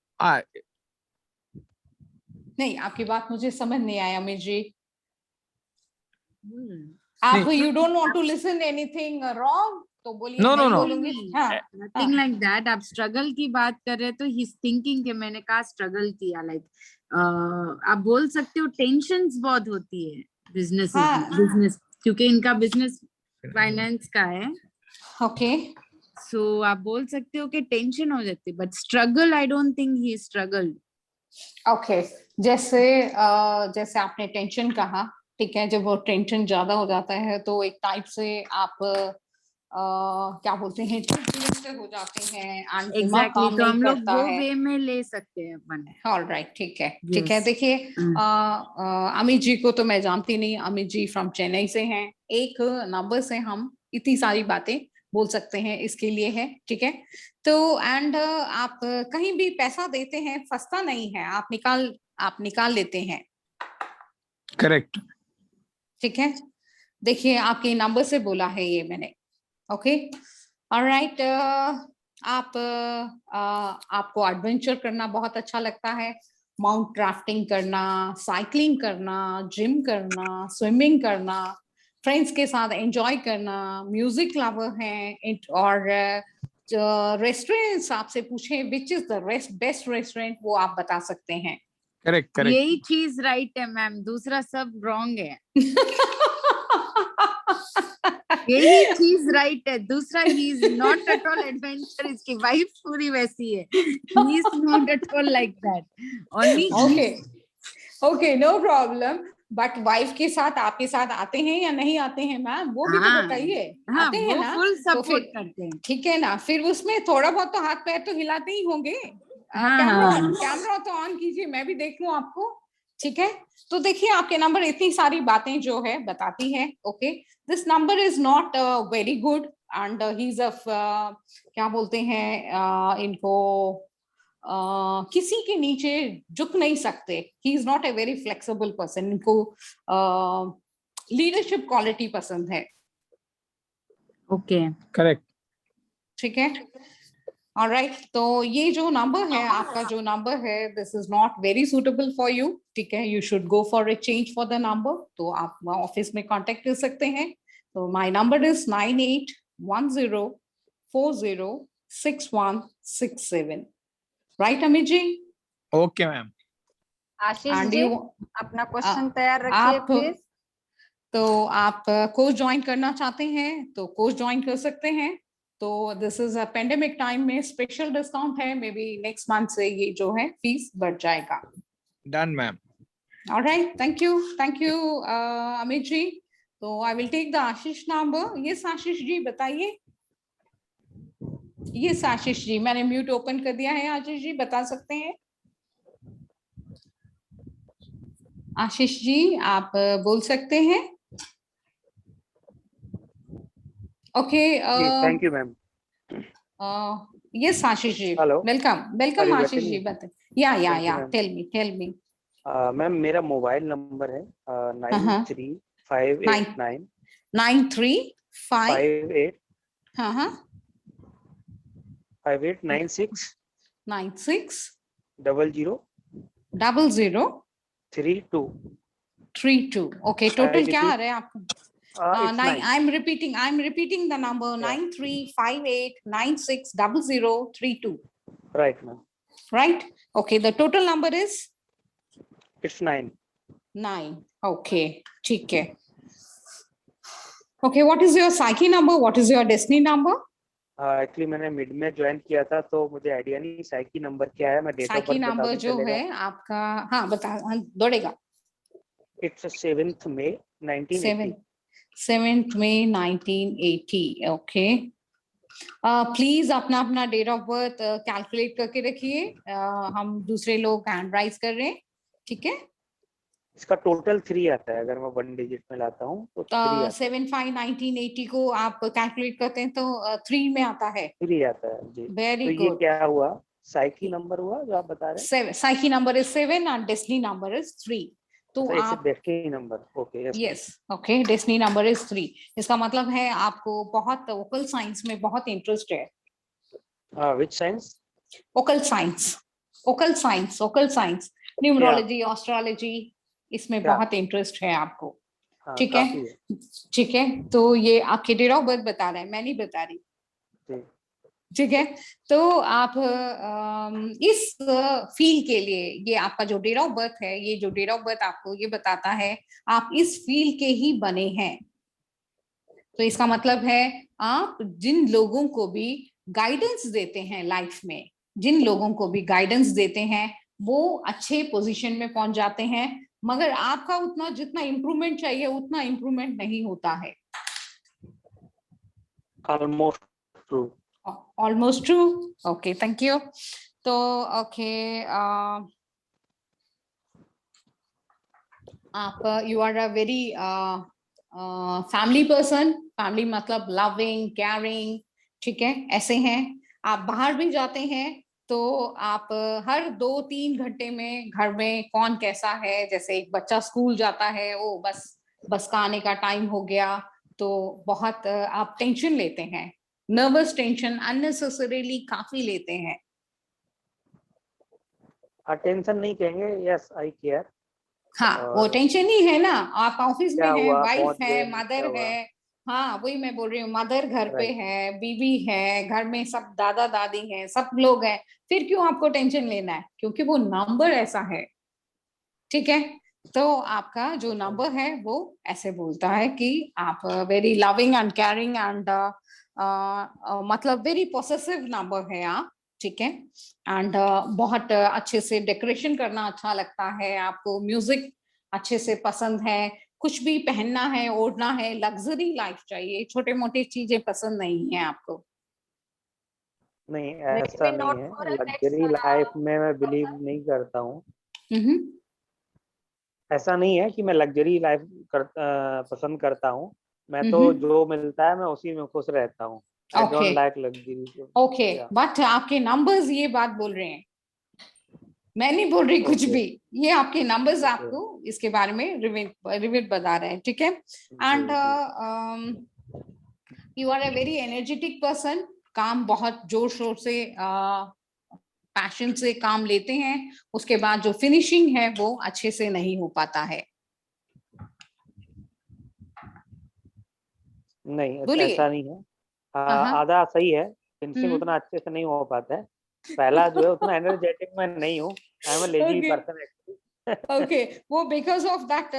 नहीं, आपकी बात मुझे समझ नहीं आया अमित जी। हम्म। आप you don't want to listen anything wrong तो बोलिए, No, no, नहीं no. बोलूंगी। हाँ, नथिंग लाइक दैट। आप स्ट्रगल की बात कर रहे हैं तो ही इज थिंकिंग कि मैंने कहा स्ट्रगल किया, लाइक आप बोल सकते हो टेंशन्स बहुत होती है बिजनेस हाँ। बिजनेस, क्योंकि इनका बिजनेस फाइनेंस का है। ओके। सो आप बोल सकते हो कि टेंशन हो जाती है, but struggle I don't think he struggle. Okay, जैसे जैसे आपने टेंशन कहा, ठीक है, जब वो टेंशन ज्यादा हो जाता है तो एक टाइप से आप क्या बोलते हैं, चिड़चिड़े हो जाते हैं and दिमाग एग्जैक्टली, काम तो नहीं हम लोग करता वो है। वे में ले सकते हैं अपन। ऑलराइट, ठीक है, ठीक है। Yes. देखिए, अमित जी को तो मैं जानती नहीं, अमित जी फ्रॉम चेन्नई से हैं। एक नंबर से हम इतनी सारी बातें बोल सकते हैं, इसके लिए है, ठीक है। तो एंड आप कहीं भी पैसा देते हैं फंसता नहीं है, आप निकाल लेते हैं, करेक्ट। ठीक है। देखिए, आपके नंबर से बोला है ये मैंने। Okay, alright. आपको एडवेंचर करना बहुत अच्छा लगता है, माउंट राफ्टिंग करना, साइकिलिंग करना, जिम करना, स्विमिंग करना, फ्रेंड्स के साथ एंजॉय करना, म्यूजिक लवर हैं, और रेस्टोरेंट्स आपसे पूछे which is the best restaurant, वो आप बता सकते हैं। Correct correct. यही चीज राइट है मैम, दूसरा सब रॉन्ग है। यही चीज राइट है, दूसरा he is not at all adventure. इसकी वाइफ पूरी वैसी है, he is not at all like that only. Okay, okay, no problem. But wife के साथ आपके साथ आते हैं या नहीं आते हैं मैम, वो भी तो हाँ, बताइए। हाँ, आते हैं वो ना? फुल तो सपोर्ट फिर करते हैं। ठीक है ना, फिर उसमें थोड़ा बहुत तो हाथ पैर तो हिलाते ही होंगे। हाँ, कैमरा हाँ। कैमरा तो ऑन कीजिए, मैं भी देख लूं आपको, ठीक है। तो देखिए, आपके नंबर इतनी सारी बातें जो है बताती है। Okay, this number is not very good and he is क्या बोलते हैं इनको, किसी के नीचे झुक नहीं सकते। ही is not a very flexible person, इनको लीडरशिप क्वालिटी पसंद है, ओके, करेक्ट। ठीक है। ऑलराइट, तो ये जो नंबर है, आपका जो नंबर है, this is not very suitable for you, ठीक है। You should go for a change for the number. तो आप ऑफिस में कांटेक्ट कर सकते हैं। तो my number is 9810406167। Right Amit ji? Okay ma'am. Ashish and ji, you अपना क्वेश्चन तैयार रखिए आप प्लीज। तो आप कोर्स ज्वाइन करना चाहते हैं तो कोर्स ज्वाइन कर सकते हैं। तो this is a pandemic time में स्पेशल डिस्काउंट है, मे बी नेक्स्ट मंथ से ये जो है फीस बढ़ जाएगा। Done ma'am. Alright, thank you Amit ji. तो I will take the Ashish number. Yes Ashish ji, बताइए। यस आशीष जी, मैंने म्यूट ओपन कर दिया है। आशीष जी बता सकते हैं। आशीष जी, आप बोल सकते हैं। Okay, thank you ma'am. Yes Ashish ji, hello, welcome are welcome you Ashish getting ji, me? बताइए। या thank you ma'am. Tell me. Ma'am मेरा मोबाइल नंबर है हाँ, 935895 935 हाँ 5896 96 00 00 32। 32। ओके, I टोटल क्या आ repeat, रहा है आपको? it's 9, 9. I'm repeating the number Yeah, 9358960032, right ma'am. right? Okay, the total number is It's 9. 9. Okay, ठीक है। Okay, what is your psyche number? What is your destiny number? Actually मैंने मिड में ज्वाइन किया था तो मुझे आइडिया नहीं साइकी नंबर क्या है। मैं डेट ऑफ psyche बर्थ बता number दूं जो चलेगा? है आपका, हाँ बता, हाँ, दौड़ेगा। It's 7th May 1980। 7th May 1980। Okay, please अपना अपना डेट ऑफ बर्थ कैलकुलेट करके रखिए। हम दूसरे लोग हैंड राइज कर रहे हैं, ठीक है। इसका टोटल 3 आता है, अगर मैं 1 डिजिट में लाता हूँ तो 3 आता 75 1980 को आप कैलकुलेट करते हैं तो 3 में आता है। 3 आता है जी। वेरी तो ये गुड। क्या हुआ, साइकी नंबर हुआ जो आप बता रहे हैं? Psyche number is 7 and destiny number is 3। तो अच्छा, इट्स आप destiny number, okay yes okay, destiny number is 3। इसका मतलब है आपको बहुत ओकल साइंस में बहुत इंटरेस्ट है। Which science? Occult science, occult science, occult science, numerology, astrology, इसमें क्या? बहुत इंटरेस्ट है आपको। हाँ, ठीक काफी है, है ठीक है। तो ये आपके डेट ऑफ बर्थ बता रहा है, मैं नहीं बता रही। जी। ठीक है, तो आप इस फील्ड के लिए, ये आपका जो डेट ऑफ बर्थ है, ये जो डेट ऑफ बर्थ आपको ये बताता है आप इस फील्ड के ही बने हैं। तो इसका मतलब है आप जिन लोगों को भी गाइडेंस देते हैं लाइफ में, जिन लोगों को भी गाइडेंस देते हैं वो अच्छे पोजीशन में पहुंच जाते हैं, मगर आपका उतना जितना इम्प्रूवमेंट चाहिए उतना इम्प्रूवमेंट नहीं होता है। Almost true. Almost true, okay, thank you. तो ओके, आप you are a very family person. Family मतलब लविंग, केयरिंग, ठीक है, ऐसे हैं। आप बाहर भी जाते हैं तो आप हर 2-3 घंटे में घर में कौन कैसा है, जैसे एक बच्चा स्कूल जाता है, ओ बस का आने का टाइम हो गया, तो बहुत आप टेंशन लेते हैं, नर्वस टेंशन अननेसेसरीली काफी लेते हैं। अटेंशन नहीं कहेंगे, यस आई केयर। हाँ, वो टेंशन ही है ना, आप ऑफिस में क्या हैं, हुआ, वाइफ पहुंच है, गए नहीं, क्या मदर हुआ? है। हाँ, वही मैं बोल रही हूँ, मदर घर पे राइट। है, बीवी है, घर में सब दादा दादी हैं, सब लोग हैं, फिर क्यों आपको टेंशन लेना है? क्योंकि वो नंबर ऐसा है। ठीक है, तो आपका जो नंबर है वो ऐसे बोलता है कि आप very loving and caring and मतलब वेरी पॉसेसिव नंबर है आप। ठीक है, एंड बहुत अच्छे से डेकोरेशन करना अच्छा लगता है आपको, म्यूजिक अच्छे से पसंद है, कुछ भी पहनना है, ओढ़ना है, लग्जरी लाइफ चाहिए, छोटे मोटे चीजें पसंद नहीं है आपको। नहीं, Let ऐसा me नहीं note है, for a next luxury life में मैं बिलीव person. नहीं करता हूँ। हम्म, ऐसा नहीं है कि मैं लग्जरी लाइफ पसंद करता हूँ। मैं तो हम्म, जो मिलता है मैं उसी में खुश रहता हूँ। I okay don't like luxury. Okay, but आपके नंबर्स ये बात बोल रहे हैं, मैं नहीं बोल रही कुछ ओके भी। ये आपके नंबर्स ओके आपको इसके बारे में रिविट बता रहे हैं। ठीक है, जी and ji. You are a very energetic person. काम बहुत जोर शोर से पैशन से काम लेते हैं, उसके बाद जो फिनिशिंग है वो अच्छे से नहीं हो पाता है। नहीं, बोलिए। ऐसा नहीं है। हाँ हाँ, आधा सही है, फिनिशिंग हम्म, उतना अच्छे से नहीं हो पाता है। पहला जो है उतना एनर्जेटिक मैं नहीं हूँ। I am a lazy okay person actually. Okay, वो बिकॉज ऑफ दैट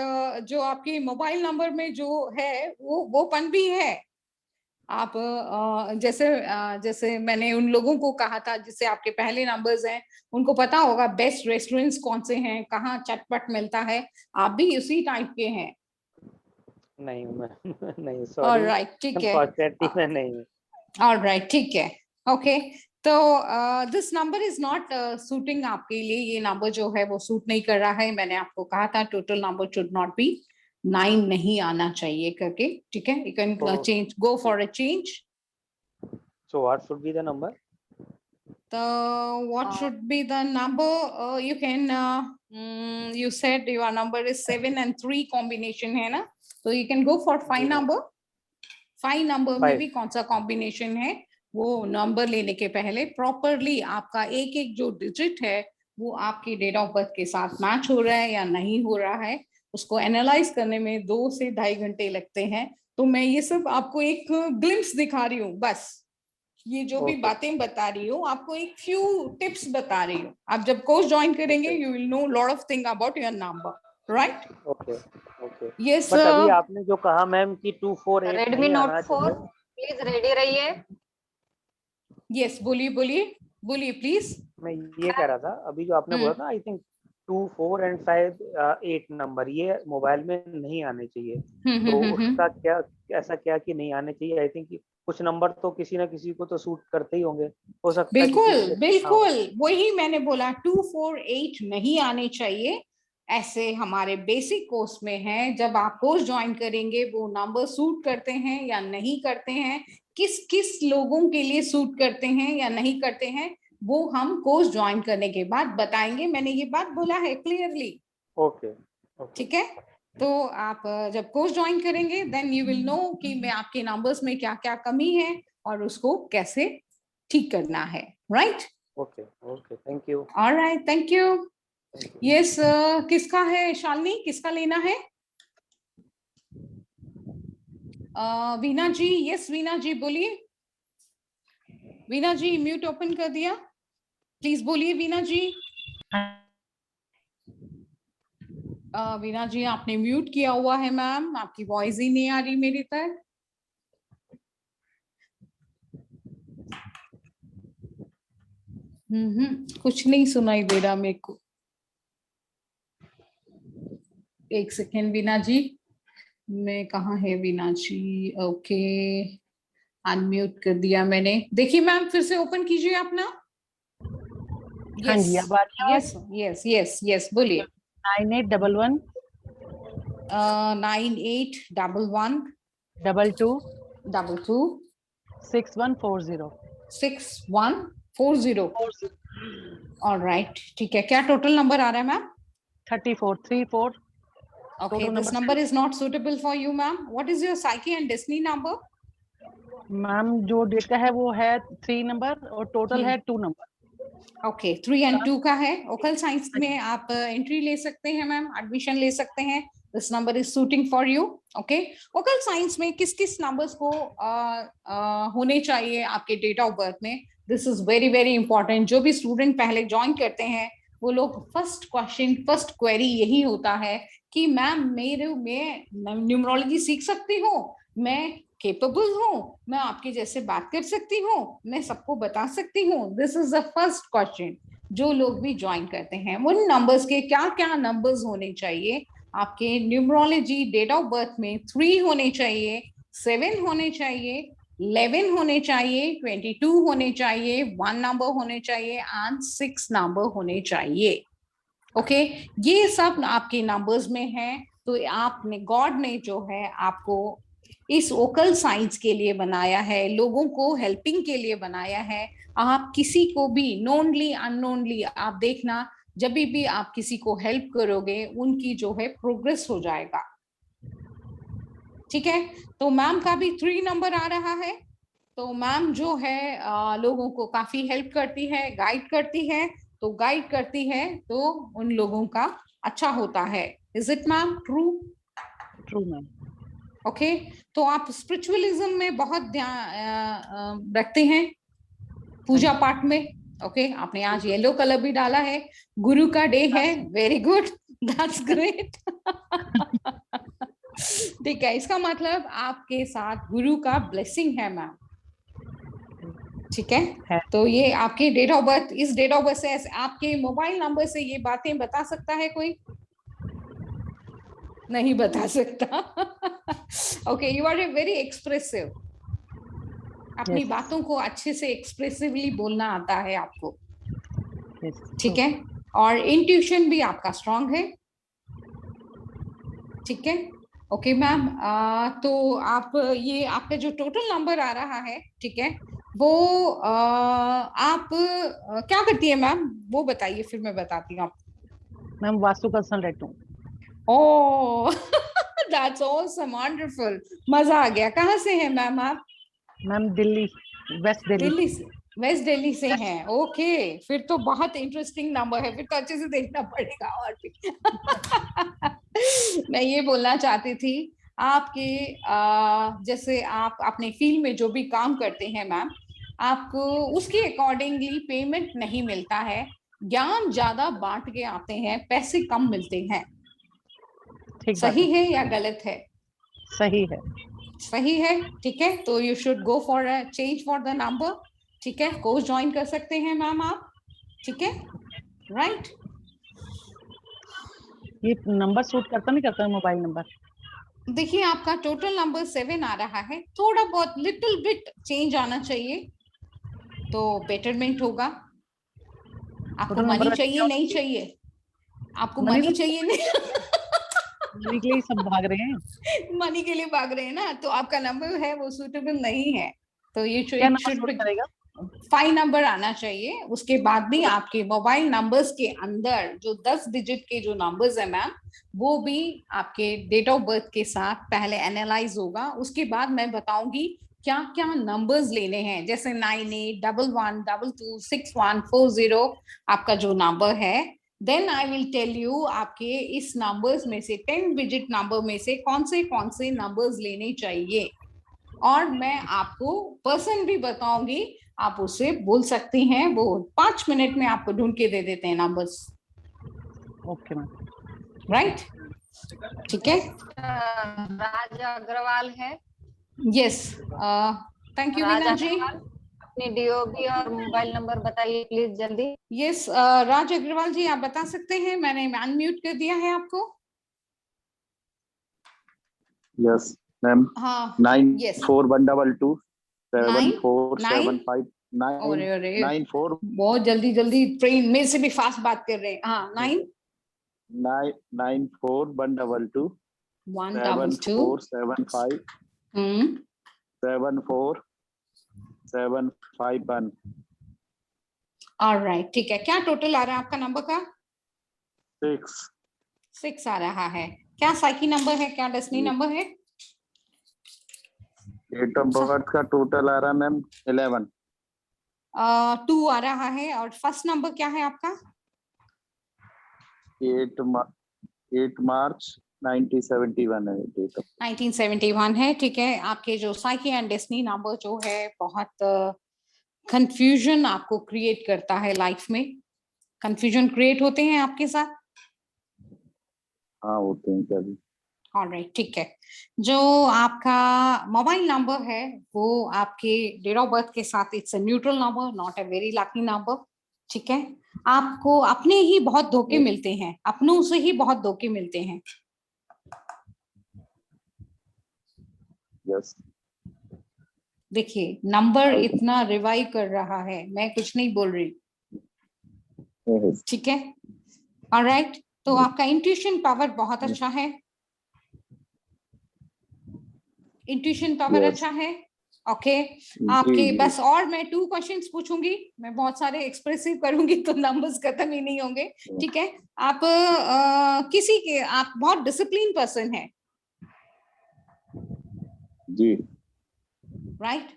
जो आपके मोबाइल नंबर में जो है वो पन भी है। आप जैसे मैंने उन लोगों को कहा था जिससे आपके पहले नंबर्स हैं, उनको पता होगा बेस्ट रेस्टोरेंट्स कौन से हैं, कहाँ चटपट मिलता है, आप भी उसी टाइप के हैं। नहीं मैं नहीं, सॉरी, ऑलराइट, ठीक है, अनफॉर्चुनेटली मैं नहीं हूँ। ऑलराइट, ठीक है, ओके। तो this number is not shooting आपके लिए, ये नंबर जो है वो सूट नहीं कर रहा है। मैंने आपको कहा था total number should not be 9 नहीं आना चाहिए करके। ठीक है, you can change, go for a change. So what should be the number? So what should be the number? You can you said your number is 7 and 3 combination है ना, so you can go for 5 जी मैम। number। 5 number में 5। भी कौन सा कॉम्बिनेशन है, वो नंबर लेने के पहले प्रॉपरली आपका एक एक जो डिजिट है वो आपकी डेट ऑफ बर्थ के साथ मैच हो रहा है या नहीं हो रहा है, उसको एनालाइज करने में 2 से 2.5 घंटे लगते हैं। तो मैं ये सब आपको एक ग्लिम्स दिखा रही हूँ बस, ये जो भी ओके बातें बता रही हूँ आपको एक फ्यू टिप्स बता रही हूँ। आप जब कोर्स ज्वाइन करेंगे okay you will know lot of thing about your number, right? Okay okay. Yes, but अभी आपने जो कहा मैम कि 248 Redmi नहीं Note आना 4, चाहिए। प्लीज रेडी रहिए। यस, बोलिए बोलिए बोलिए प्लीज। मैं ये कह रहा था, अभी जो आपने बोला था, आई थिंक 2 4 एंड शायद 8 नंबर ये मोबाइल में नहीं आने चाहिए। तो उसका क्या, ऐसा क्या कि नहीं आने चाहिए? आई थिंक कुछ नंबर तो किसी ना किसी को तो सूट करते ही होंगे, हो सकता है किसी बिल्कुल के ना हो। बिल्कुल, वही मैंने बोला 2 4 8 नहीं आने चाहिए। ऐसे हमारे बेसिक कोर्स में है, जब आप कोर्स ज्वाइन करेंगे वो नंबर सूट करते हैं या नहीं करते हैं, किस किस लोगों के लिए सूट करते हैं या नहीं करते हैं, वो हम कोर्स ज्वाइन करने के बाद बताएंगे। मैंने ये बात बोला है क्लियरली? ओके ठीक है, तो आप जब कोर्स ज्वाइन करेंगे देन यू विल नो कि मैं आपके नंबर्स में क्या क्या कमी है और उसको कैसे ठीक करना है। Right? Okay okay, thank you. Alright, thank you. Yes, किसका है शालिनी, किसका लेना है? वीना जी, यस वीना जी बोलिए। वीना जी म्यूट ओपन कर दिया, प्लीज बोलिए वीना जी। वीना जी आपने म्यूट किया हुआ है मैम, आपकी वॉइस ही नहीं आ रही मेरी तक। कुछ नहीं सुनाई दे रहा मेरे को। एक सेकेंड वीना जी, मैं कहाँ है वीना जी? ओके, अनम्यूट कर दिया मैंने। देखिए मैम फिर से ओपन कीजिए अपना। हाँ जी, अब आ रही है। यस यस यस यस बोलिए। 9811 9811 22 22 6140 6140। ऑलराइट, ठीक है। क्या टोटल नंबर आ रहा है ma'am? 3434। Okay, this number is not suitable for you, ma'am. What is your psyche and destiny number? Ma'am जो डेट का है वो है 3 नंबर और टोटल है 2 नंबर। Okay, 3 and 2 का है। ओकल साइंस में आप एंट्री ले सकते हैं मैम, एडमिशन ले सकते हैं। This number is suiting for you. Okay, occult science में किस किस नंबर्स को होने चाहिए आपके डेट ऑफ बर्थ में? This is very very important. जो भी स्टूडेंट पहले ज्वाइन करते हैं वो लोग फर्स्ट क्वेश्चन, फर्स्ट क्वेरी यही होता है कि मैम मैं न्यूमरोलॉजी सीख सकती हूँ, मैं केपेबल हूँ, मैं आपके जैसे बात कर सकती हूँ, मैं सबको बता सकती हूँ। This is the first question जो लोग भी ज्वाइन करते हैं। उन नंबर्स के क्या क्या नंबर्स होने चाहिए आपके न्यूमरोलॉजी डेट ऑफ बर्थ में? 3 होने चाहिए, 7 होने चाहिए, 11 होने चाहिए, 22 होने चाहिए, 1 नंबर होने चाहिए एंड 6 नंबर होने चाहिए। ओके, ये सब आपके नंबर्स में है। तो आपने, गॉड ने जो है आपको इस ओकल साइंस के लिए बनाया है, लोगों को हेल्पिंग के लिए बनाया है। आप किसी को भी नोनली अननोनली आप देखना, जब भी आप किसी को हेल्प करोगे उनकी जो है प्रोग्रेस हो जाएगा। ठीक है, तो मैम का भी 3 नंबर आ रहा है। तो मैम जो है लोगों को काफी हेल्प करती है, गाइड करती है। तो गाइड करती है तो उन लोगों का अच्छा होता है। Is it ma'am true? True ma'am. Okay, तो आप स्पिरिचुअलिज्म में बहुत ध्यान रखते हैं पूजा पाठ में? ओके, आपने आज येलो कलर भी डाला है, गुरु का डे है। Very good, that's great. ठीक है, इसका मतलब आपके साथ गुरु का ब्लेसिंग है मैम। ठीक है, तो ये आपके डेट ऑफ बर्थ, इस डेट ऑफ बर्थ से आपके मोबाइल नंबर से ये बातें बता सकता है कोई? नहीं बता सकता। Okay, you are a very expressive, अपनी बातों को अच्छे से एक्सप्रेसिवली बोलना आता है आपको। ठीक है, और इंट्यूशन भी आपका स्ट्रांग है। ठीक है, ओके मैम, तो आप ये आपका जो टोटल नंबर आ रहा है, ठीक है, वो आप क्या करती है मैम वो बताइए, फिर मैं बताती हूँ आपको। मैम वास्तु कंसल्टेंट हूँ। ओह, दैट्स ऑसम, वंडरफुल, मजा आ गया। कहाँ से हैं मैम आप? Ma'am Delhi, west Delhi. दिल्ली से, वेस्ट दिल्ली से हैं। ओके, फिर तो बहुत इंटरेस्टिंग नंबर है, फिर तो अच्छे से देखना पड़ेगा। और भी मैं ये बोलना चाहती थी, आपके जैसे आप अपने फील्ड में जो भी काम करते हैं मैम, आपको उसके अकॉर्डिंगली पेमेंट नहीं मिलता है। ज्ञान ज्यादा बांट के आते हैं, पैसे कम मिलते हैं। सही है या गलत है? सही है। सही है, ठीक है। तो you should go for a change for the number. ठीक है, कोर्स ज्वाइन कर सकते हैं मैम आप। ठीक है, राइट। ये नंबर सूट करता नहीं करता मोबाइल नंबर? देखिए, आपका टोटल नंबर 7 आ रहा है, थोड़ा बहुत लिटिल बिट चेंज आना चाहिए तो बेटरमेंट होगा। आपको मनी चाहिए, नहीं चाहिए? आपको Money मनी तो- चाहिए नहीं? मनी के लिए ही सब भाग रहे हैं। मनी के लिए भाग रहे हैं ना, तो आपका नंबर है वो सुटेबल नहीं है। तो ये क्या नंबर सूट करेगा? 5 नंबर आना चाहिए। उसके बाद भी आपके मोबाइल नंबर्स के अंदर जो 10 डिजिट के जो नंबर्स है मैम, वो भी आपके डेट ऑफ बर्थ के साथ पहले एनालाइज होगा। उसके बाद मैं बताऊंगी क्या क्या नंबर्स लेने हैं, जैसे 9811226140 आपका जो नंबर है। Then I will tell you आपके इस नंबर्स में से 10 डिजिट नंबर में से कौन से नंबर्स लेने चाहिए, और मैं आपको पर्सन भी बताऊंगी, आप उससे बोल सकती हैं। वो 5 मिनट में आपको ढूंढ के दे देते हैं नंबर्स। Okay ma'am. राइट, ठीक है। राज अग्रवाल है। यस, थैंक यू राज मीना जी। अग्रवाल, अपनी डीओबी और मोबाइल नंबर बताइए प्लीज जल्दी। यस, राज अग्रवाल जी आप बता सकते हैं, मैंने अनम्यूट कर दिया है आपको। Yes ma'am. हाँ, 9412 9 7475 अरे अरे 94 बहुत जल्दी जल्दी, ट्रेन मेरे से भी फास्ट बात कर रहे हैं। हाँ, 94122 122 7475 74751। ऑलराइट, ठीक है। क्या टोटल आ रहा है आपका नंबर का? 6 आ रहा है। क्या साइकी नंबर है, क्या डेस्टिनी नंबर है? डेट ऑफ बर्थ का टोटल आ रहा है मैम 11। 2 आ रहा है। और फर्स्ट नंबर क्या है आपका? 8 मार्च 1971 है डेट ऑफ। 1971 है, ठीक है। आपके जो साइकी एंड डेस्टिनी नंबर जो है बहुत कंफ्यूजन आपको क्रिएट करता है लाइफ में। कंफ्यूजन क्रिएट होते हैं आपके साथ? हाँ होते हैं क्या भी। ऑलराइट, ठीक है। जो आपका मोबाइल नंबर है वो आपके डेट ऑफ बर्थ के साथ it's a neutral number, not a very lucky number, ठीक है। आपको अपने ही बहुत धोखे मिलते हैं, अपनों से ही बहुत धोखे मिलते हैं। यस देखिए नंबर इतना रिवाइव कर रहा है, मैं कुछ नहीं बोल रही, ठीक है। ऑलराइट, तो आपका इंट्यूशन पावर बहुत अच्छा है। Intuition power Yes. अच्छा है, ओके। आपके बस, और मैं 2 क्वेश्चंस पूछूंगी, मैं बहुत सारे एक्सप्रेसिव करूंगी तो नंबर्स खत्म ही नहीं होंगे, ठीक है। आप किसी के, आप बहुत डिसिप्लिन पर्सन है, जी। राइट?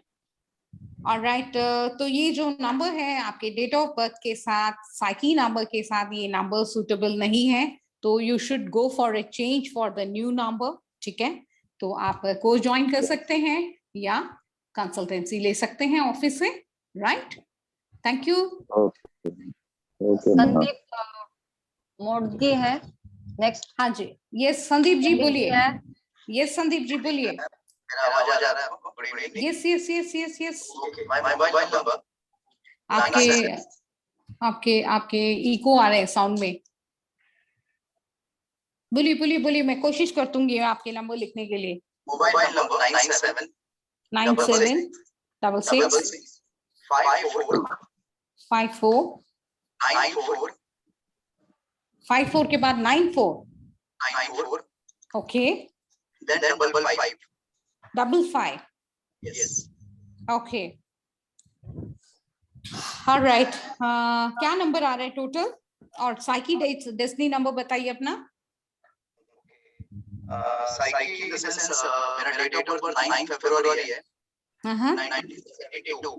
ऑलराइट, तो ये जो नंबर है आपके डेट ऑफ बर्थ के साथ, साइकी नंबर के साथ, ये नंबर सुटेबल नहीं है, तो you should go for a change for the new number, ठीक है। तो आप कोर्स ज्वाइन कर सकते हैं या कंसल्टेंसी ले सकते हैं ऑफिस से, right? Thank you. Okay Sandeep Modgi है नेक्स्ट। हाँ जी, यस संदीप जी बोलिए। है। यस संदीप जी बोलिए। मेरा आवाज आ रहा है आपको? Good evening. Yes yes yes yes yes. Okay, my mobile number आपके आपके आपके इको आ रहे हैं साउंड में। बोलिए बोलिए बोलिए, मैं कोशिश कर दूंगी आपके नंबर लिखने के लिए। मोबाइल नंबर 97 9766 54 54 94 54 के बाद 94, 94 okay, then 55. 55, Yes. Okay. Alright, क्या नंबर आ रहा है टोटल, और साइकी डेस्टिनी नंबर बताइए अपना। साइकी इन द सेंस मेरा डेट ऑफ बर्थ 9 फरवरी है 1972।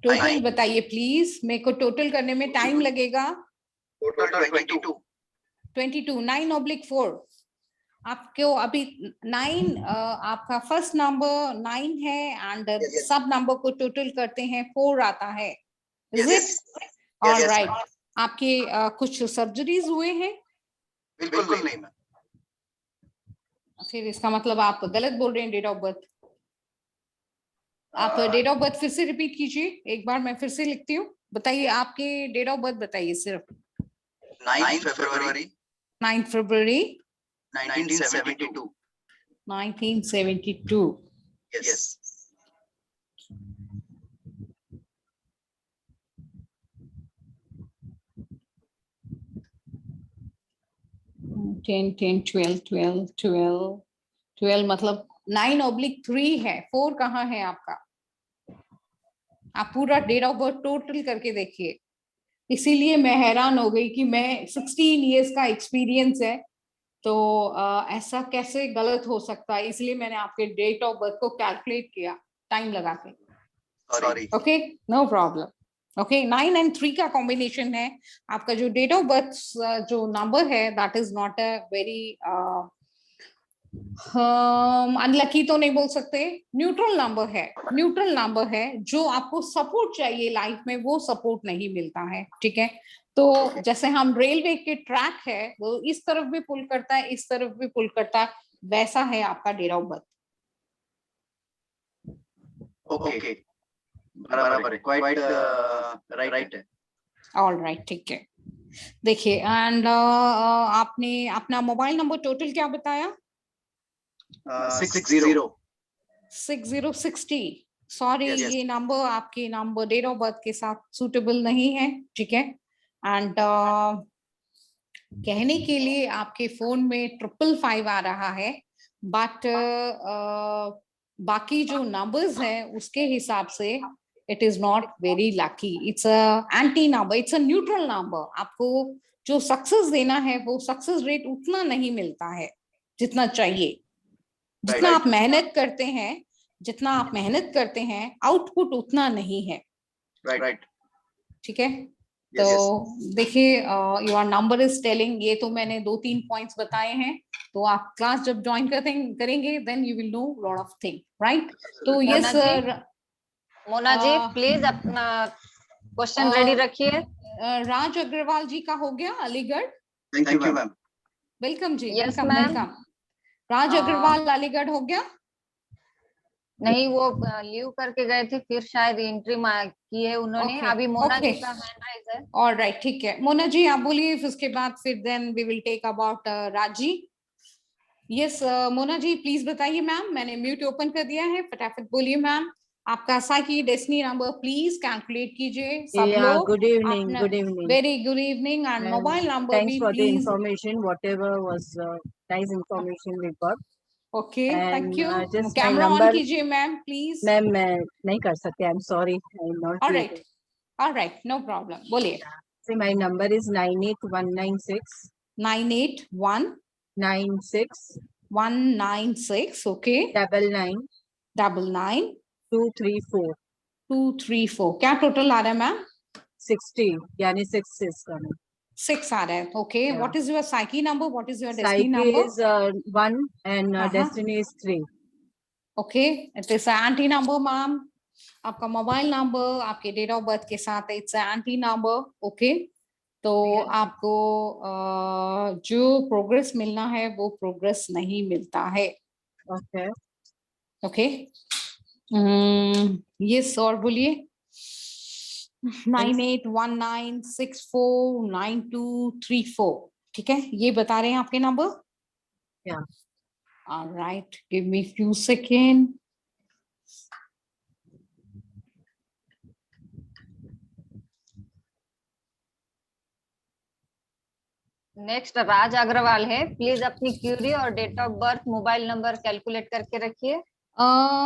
टोटल बताइए प्लीज, मेरे को टोटल करने में टाइम लगेगा। टोटल 22। 22, 9/4। आपको अभी 9, आपका फर्स्ट नंबर 9 है, एंड सब नंबर को टोटल करते हैं 4 आता है, इज इट? ऑलराइट, आपके कुछ सर्जरीज हुए हैं? बिल्कुल नहीं मैम। फिर इसका मतलब आप गलत बोल रहे हैं डेट ऑफ बर्थ। आप डेट ऑफ बर्थ फिर से रिपीट कीजिए एक बार, मैं फिर से लिखती हूँ। बताइए आपके डेट ऑफ बर्थ बताइए सिर्फ। 9 फरवरी 9 फरवरी 1972। 1972। Yes. 10 10 12 12 12 12 मतलब 9/3 है। 4 कहाँ है आपका? आप पूरा डेट ऑफ बर्थ टोटल करके देखिए। इसीलिए मैं हैरान हो गई कि मैं 16 इयर्स का एक्सपीरियंस है, तो ऐसा कैसे गलत हो सकता है। इसलिए मैंने आपके डेट ऑफ बर्थ को कैलकुलेट किया टाइम लगा के। Sorry. Okay, no problem. Okay, 9 and 3 का कॉम्बिनेशन है। आपका जो डेट ऑफ बर्थ जो नंबर है that is not a very unlucky तो नहीं बोल सकते, न्यूट्रल नंबर है। न्यूट्रल नंबर है, जो आपको सपोर्ट चाहिए लाइफ में वो सपोर्ट नहीं मिलता है। ठीक है, तो जैसे हम रेलवे के ट्रैक है वो इस तरफ भी पुल करता है, इस तरफ भी पुल करता है, वैसा है आपका डेट ऑफ बर्थ। Okay. बराबर है, quite right है। ऑल राइट, ठीक है। देखिए, एंड आपने अपना मोबाइल नंबर टोटल क्या बताया? 60 6060। Sorry, Yes. ये नंबर आपके नंबर डेट ऑफ बर्थ के साथ सुटेबल नहीं है। ठीक है, एंड कहने के लिए आपके फोन में 555 आ रहा है, बट बाकी जो नंबर्स हैं उसके हिसाब से it is not very lucky. It's a anti number, it's a neutral number. आपको जो सक्सेस देना है वो सक्सेस रेट उतना नहीं मिलता है जितना चाहिए। जितना आप मेहनत करते हैं, जितना आप मेहनत करते हैं, आउटपुट उतना नहीं है। Right. ठीक है, Yes. तो देखिए, योर नंबर इज टेलिंग, ये तो मैंने 2-3 पॉइंट्स बताए हैं। तो आप क्लास जब ज्वाइन करेंगे then you will know lot of thing, right? तो Mona yes ji, Mona ji Uh, please अपना क्वेश्चन रेडी रखिए। राज अग्रवाल जी का हो गया Aligarh. Thank you, ma'am. Welcome ji, Yes, welcome ma'am. Welcome. Raj Agarwal Aligarh हो गया? नहीं, वो लीव करके गए थे, फिर शायद एंट्री की है उन्होंने। Okay, अभी मोना जी okay. का हैंड राइज है। ऑल राइट, ठीक है। मोना जी आप बोलिए, फिर उसके बाद फिर then we will take about Raji. Yes Mona ji please बताइए। मैम मैंने म्यूट ओपन कर दिया है, फटाफट बोलिए मैम। आपका psychic destiny number please calculate कीजिए सब लोग। Good evening. Good evening. Very good evening, and And mobile number thanks भी for the please. information. Whatever was nice information we got. Okay, thank And you. just my camera on number. कीजिए मैम प्लीज। मैम मैं नहीं कर सकते. I'm sorry. I'm not. All right, all right, no problem, बोलिए। So my number is 98196 981 96 196, okay, 99 99 234 234। क्या टोटल आ रहा है मैम? 60 यानी 6 इसका. 6 आ रहा है, okay. Yeah. What is your psyche number? What is your destiny Psyche number? is 1 and Uh-huh. destiny is 3. Okay, it is anti number ma'am. आपका मोबाइल नंबर आपके डेट ऑफ बर्थ के साथ इट्स एंटी नंबर, ओके। तो आपको जो प्रोग्रेस मिलना है वो प्रोग्रेस नहीं मिलता है। Okay. ओके, यस, और बोलिए। 9819649234, ठीक है, ये बता रहे हैं आपके number. Yeah. All right, give me few seconds. Next Raj Agarwal है। प्लीज अपनी क्यूरी और date of birth mobile number calculate करके रखिए।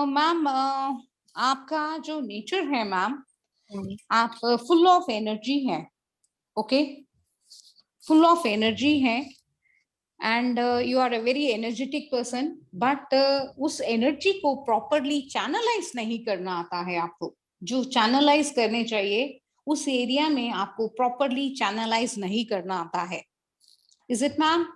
मैम आपका जो नेचर है मैम, आप फुल ऑफ एनर्जी है, ओके, फुल ऑफ एनर्जी है, and you are a very energetic person, but उस एनर्जी को प्रॉपरली चैनलाइज नहीं करना आता है आपको। जो चैनलाइज करने चाहिए उस एरिया में आपको प्रॉपरली चैनलाइज नहीं करना आता है। Is it ma'am?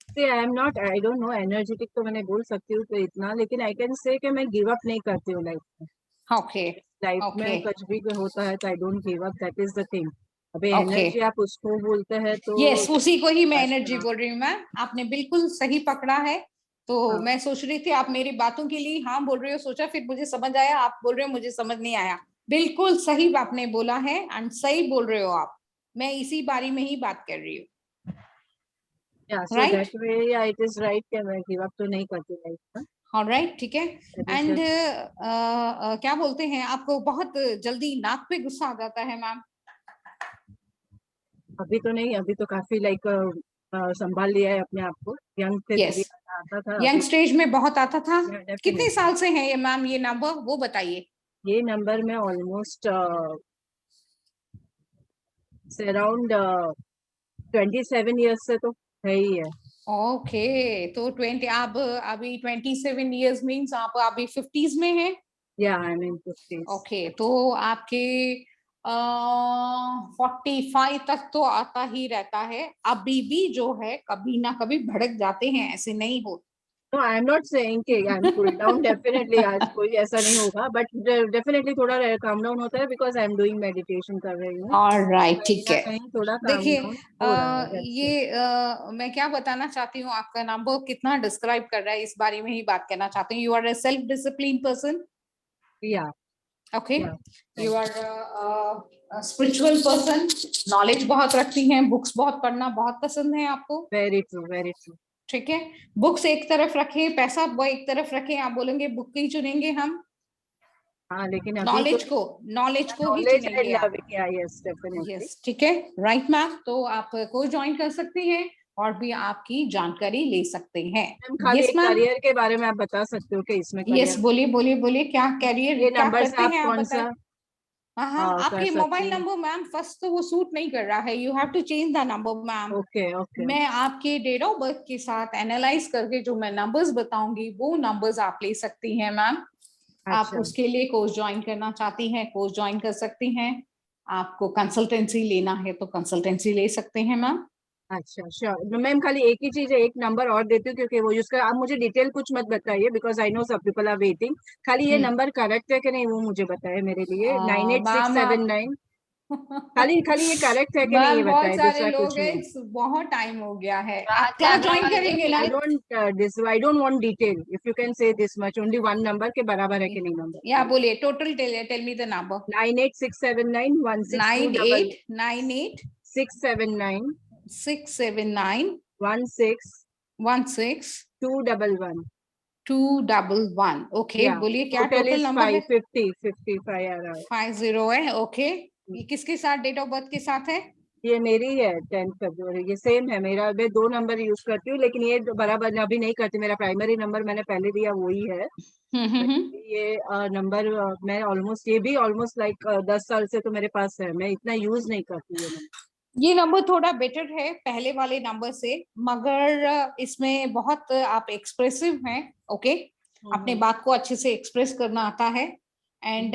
See, I am not, I don't know, energetic तो मैंने बोल सकती हूँ तो इतना, लेकिन I can say कि मैं give up नहीं करती हूँ लाइफ में। ओके, लाइफ में ओके, कुछ भी होता है तो I don't give up, that is the thing. अबे Okay. एनर्जी आप उसको बोलते हैं तो यस, उसी को ही मैं अच्छा। एनर्जी बोल रही हूँ मैम। आपने बिल्कुल सही पकड़ा है। तो हाँ। मैं सोच रही थी आप मेरी बातों के लिए हाँ बोल रहे हो, सोचा फिर मुझे समझ आया, आप बोल रहे हो मुझे समझ नहीं आया। बिल्कुल सही आपने बोला है एंड सही बोल रहे हो आप। मैं इसी बारे में ही बात कर रही हूँ। Yeah, so Right? that way, yeah, it is right कि मैं give up तो नहीं करती लाइफ में। ऑलराइट, ठीक है। That is एंड just- क्या बोलते हैं, आपको बहुत जल्दी नाक पे गुस्सा आ जाता है मैम? अभी तो नहीं, अभी तो काफी लाइक संभाल लिया है अपने आप को। यंग थे Yes. तभी आता था, यंग अभी स्टेज में बहुत आता था। definitely। कितने साल से है ये मैम ये नंबर, वो बताइए। ये नंबर में ऑलमोस्ट अराउंड 27 ईयर्स से तो है ही है। ओके, तो 20 आप अभी 27 इयर्स मीन्स आप अभी 50s में हैं। या आई मीन 50s। ओके, तो आपके 45 तक तो आता ही रहता है। अभी भी जो है कभी ना कभी भड़क जाते हैं, ऐसे नहीं हो। No, I am not saying कि I am cool down, definitely आज कोई ऐसा नहीं होगा, but definitely थोड़ा calm down होता है because I am doing meditation कर रही हूँ। ऑलराइट, ठीक है। कहीं थोड़ा calm देखिए down हो रहा है, that's it। ये मैं क्या बताना चाहती हूँ, आपका नंबर कितना डिस्क्राइब कर रहा है इस बारे में ही बात करना चाहती हूँ। You are a self discipline person. Yeah, okay, yeah, you are spiritual person, knowledge बहुत रखती हैं, बुक्स बहुत पढ़ना बहुत पसंद है आपको। very true, very true। ठीक है, बुक्स एक तरफ रखें, पैसा वो एक तरफ रखें, आप बोलेंगे बुक ही चुनेंगे हम। हाँ, लेकिन अभी नॉलेज तो को ही knowledge I चुनेंगे आप। love it, yeah, yes, definitely। Yes, ठीक है, राइट मैम। तो आप को ज्वाइन कर सकती हैं और भी आपकी जानकारी ले सकते हैं। मैम खाली यस मैम, करियर के बारे में आप बता सकते हो कि इसमें यस career बोलिए बोलिए बोलिए, क्या कैरियर ये क्या नंबर से करते आप हैं आप कौन बताएं। सा हाँ, कर आपके सकती मोबाइल हैं? नंबर मैम फर्स्ट तो वो सूट नहीं कर रहा है, you have to change the number ma'am. Okay okay. मैं आपके डेट ऑफ बर्थ के साथ एनालाइज करके जो मैं नंबर्स बताऊंगी वो नंबर्स आप ले सकती हैं मैम। आप अच्छा उसके लिए कोर्स ज्वाइन करना चाहती हैं, कोर्स ज्वाइन कर सकती हैं। आपको कंसल्टेंसी लेना है तो कंसल्टेंसी ले सकते हैं मैम। अच्छा श्योर मैम। खाली एक ही चीज है, एक नंबर और देती हूँ क्योंकि वो जिसका आप मुझे डिटेल कुछ मत बताइए बिकॉज आई नो सब पीपल आर वेटिंग। खाली ये नंबर करेक्ट है कि नहीं वो मुझे बताइए मेरे लिए। मैम आप 98679 खाली खाली ये करेक्ट है कि नहीं ये मैम बहुत बताइए, सारे दूसरा लोग कुछ हैं, नहीं। बहुत टाइम हो गया है। आप रात क्या ज्यादा ज्वाइन वाले करेंगे ना? I don't want detail. If you can say this much, only one number के बराबर है कि नहीं नंबर। या बोलिए total, tell me the number. 98679 98 679 679 16 16 211। 211। Okay, Yeah, बोलिए क्या total टोटल is नंबर है? 55 आ रहा है। 50 है। ओके, ये किसके साथ, डेट ऑफ बर्थ के साथ है? ये मेरी है 10 फरवरी, ये सेम है मेरा। मैं दो नंबर यूज करती हूँ लेकिन ये बराबर अभी नहीं करती। मेरा प्राइमरी नंबर मैंने पहले दिया वही है। ये नंबर मैं ऑलमोस्ट ये भी ऑलमोस्ट लाइक 10 साल से तो मेरे पास है, मैं इतना यूज नहीं करती हूँ। ये नंबर थोड़ा बेटर है पहले वाले नंबर से, मगर इसमें बहुत आप एक्सप्रेसिव हैं। ओके, अपने बात को अच्छे से एक्सप्रेस करना आता है। एंड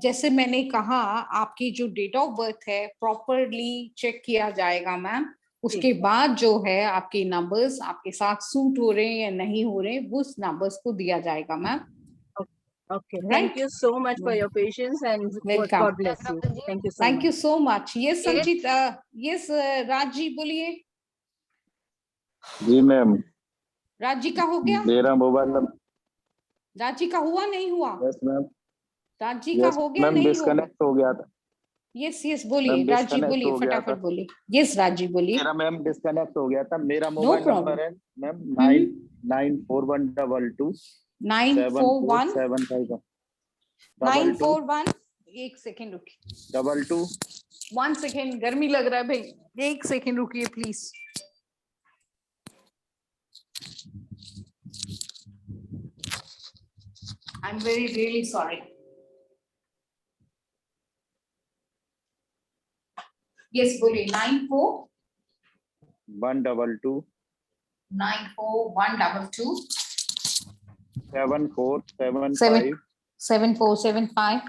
जैसे मैंने कहा, आपकी जो डेट ऑफ बर्थ है प्रॉपरली चेक किया जाएगा मैम। उसके बाद जो है आपके नंबर्स आपके साथ सूट हो रहे हैं या नहीं हो रहे हैं, उस नंबर्स को दिया जाएगा ma'am. Okay, thank you so much for your patience and Welcome. God bless you. Thank you so much. Thank you so much. Yes संचित, यस राज जी बोलिए। जी मैम, राज जी का हो गया? मेरा मोबाइल नंबर। राज जी का हुआ नहीं हुआ? Yes ma'am. राज जी का हो गया मैम नहीं होगा? डिस्कनेक्ट हो गया था। यस यस बोलिए राज जी, बोलिए फटाफट बोलिए। यस राज जी बोलिए। मेरा मैम डिस्कनेक्ट हो गया था। मेरा No मोबाइल problem. नंबर है मैम 94122 941 74751 941। एक सेकेंड रुकिए, 22 1 सेकेंड, गर्मी लग रहा है भाई, एक सेकेंड रुकिए please. I am very really sorry. Yes बोलिए। 122 94122 7475 7475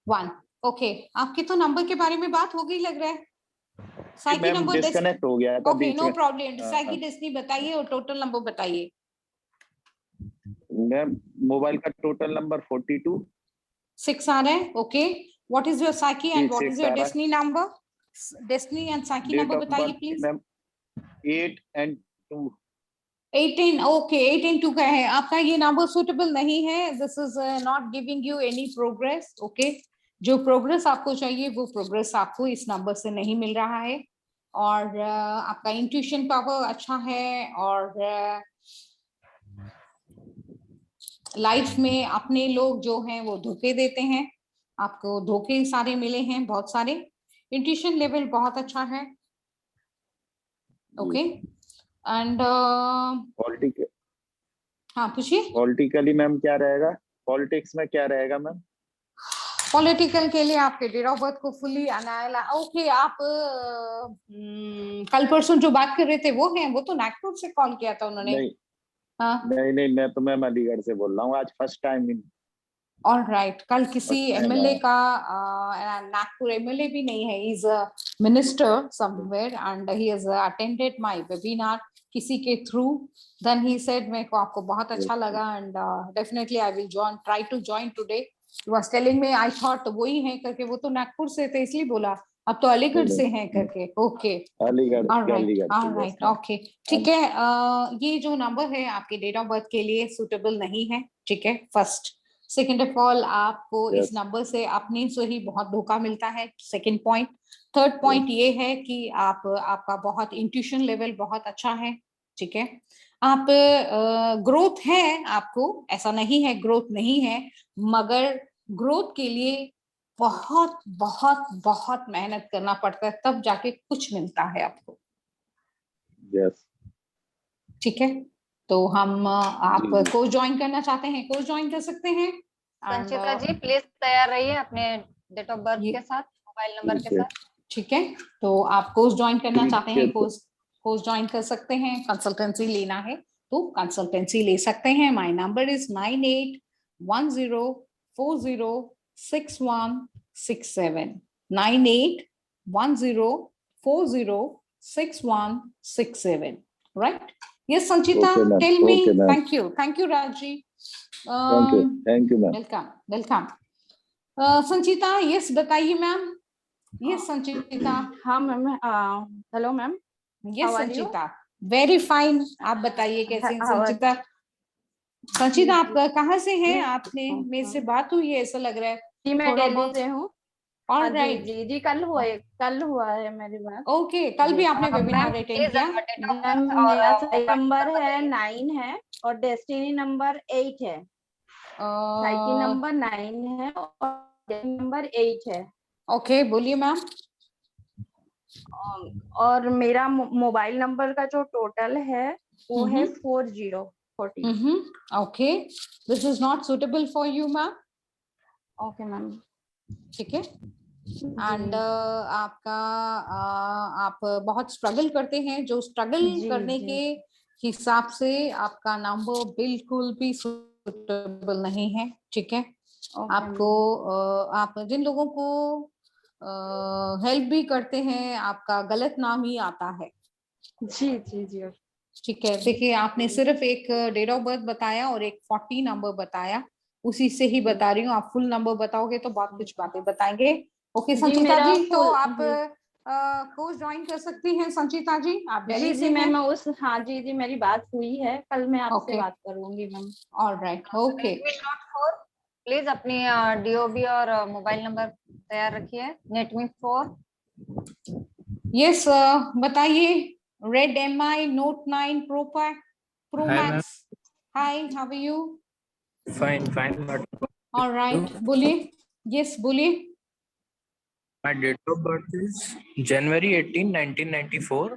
1। ओके, आपके तो नंबर के बारे में बात हो गई लग रहा है। साइकी मैम नंबर डिस्कनेक्ट हो गया था ओके, बीच नो में। प्रॉब्लम। साइकी डेस्टिनी बताइए और टोटल नंबर बताइए। मैम मोबाइल का टोटल नंबर 42 6 आ रहा है। Okay, what is your psyche and what 6 is your आ रहा है। Destiny number? Destiny and psyche date number of बताइए birth please. Ma'am 8 and 2। 18। Okay, 18 का है आपका। ये नंबर सुटेबल नहीं है। This is not giving you any progress. Okay, जो प्रोग्रेस आपको चाहिए वो प्रोग्रेस आपको इस नंबर से नहीं मिल रहा है। और आपका इंट्यूशन पावर अच्छा है और लाइफ में अपने लोग जो हैं वो धोखे देते हैं आपको, धोखे सारे मिले हैं बहुत सारे। इंट्यूशन लेवल बहुत अच्छा है। ओके एंड पॉलिटिकल हाँ पूछिए। पॉलिटिकली मैम क्या रहेगा, पॉलिटिक्स में क्या रहेगा मैम? पॉलिटिकल के लिए आपके डेट ऑफ बर्थ को फुली ओके आप कल परसों जो बात कर रहे थे वो है, वो तो नागपुर से कॉल किया था उन्होंने। नहीं हाँ नहीं, मैं तो मैम अलीगढ़ से बोल रहा हूँ, आज फर्स्ट टाइम इन ऑलराइट। कल किसी First time एमएलए आया। का, नागपुर एमएलए भी नहीं है, is a minister somewhere and he has attended my webinar किसी के थ्रू, देन ही सेड मेरे को आपको बहुत अच्छा लगा and definitely I will join, try to join today. He was telling me, I thought वही है करके, वो तो नागपुर से थे इसलिए बोला, अब तो अलीगढ़ से हैं करके। ओके अलीगढ़ ऑलराइट से। ओके ठीक है। ये जो नंबर है आपके डेट ऑफ बर्थ के लिए सुटेबल नहीं है, ठीक है। फर्स्ट सेकेंड ऑफ ऑल आपको इस Yes. नंबर से अपने से ही बहुत धोखा मिलता है। Second point. थर्ड पॉइंट ये है कि आपका बहुत इंट्यूशन लेवल बहुत अच्छा है, ठीक है। आप ग्रोथ है आपको, ऐसा नहीं है ग्रोथ नहीं है, मगर ग्रोथ के लिए बहुत बहुत बहुत मेहनत करना पड़ता है, तब जाके कुछ मिलता है आपको, यस ठीक है। तो हम आप जी, जी। कोर्स ज्वाइन करना चाहते हैं, कोर्स ज्वाइन कर सकते हैं। संचिता जी प्लीज तैयार रहिए अपने डेट ऑफ बर्थ ये- के साथ, मोबाइल नंबर के ठीक है। साथ। ठीक है, तो आप कोर्स ज्वाइन करना ठीक चाहते है, हैं, तो- कोर्स ज्वाइन कर सकते हैं। कंसल्टेंसी लेना है तो कंसल्टेंसी ले सकते हैं। My number is 9810406167 9810406167, right? Yes Sanchita, Okay, ma'am. tell me. Okay, ma'am. Thank you Raji. Thank you ma'am. Welcome Sanchita. Yes बताइए मैम। यस संचिता। हाँ ma'am, hello ma'am. Yes How are you? Sanchita, very fine. आप बताइए कैसे हैं How are- संचिता? संचिता आप कहाँ से हैं? जी, आपने मेरे से बात हुई है ऐसा लग रहा है। जी मैं थोड़ा दिल्ली बहुत से हूँ। ऑल जी राइट। जी जी कल हुआ है मेरी बात। ओके, कल भी आपने वेबिनार मैम अटेंड प्लीज किया? डेट ऑफ मैम बर्थ और मेरा सही मोबाइल नंबर है बताइए। 9 है और डेस्टिनी नंबर 8 है। साइकिल नंबर 9 है और नंबर 8 है। ओके बोलिए मैम। और मेरा मोबाइल नंबर का जो टोटल है वो है 40। Okay, this is not suitable for you ma'am. Okay ma'am. ठीक है। एंड आपका आप बहुत स्ट्रगल करते हैं, जो स्ट्रगल जी, करने जी। के हिसाब से आपका नंबर बिल्कुल भी सुटेबल नहीं है, ठीक है। आपको आप जिन लोगों को हेल्प भी करते हैं आपका गलत नाम ही आता है। जी जी जी ठीक है, देखिए आपने सिर्फ एक डेट ऑफ बर्थ बताया और एक 40 नंबर बताया, उसी से ही बता रही हूँ। आप फुल नंबर बताओगे तो बहुत कुछ बातें बताएंगे। ओके संचिता मेरा जी, तो full- आप कोर्स ज्वाइन कर सकती हैं संचिता जी। आप जी दिल्ली जी से मैम हैं? उस हाँ जी जी मेरी बात हुई है, कल मैं आपसे Okay. बात करूंगी मैम। Alright okay. प्लीज अपनी डीओबी और मोबाइल नंबर तैयार रखिए। नेटमी 4 यस बताइए। Red MI Note 9 Pro Hi, ma'am. Max। Hi, how are you? Fine, but all right बोलिए। यस बोलिए। my date of birth is January 18, 1994.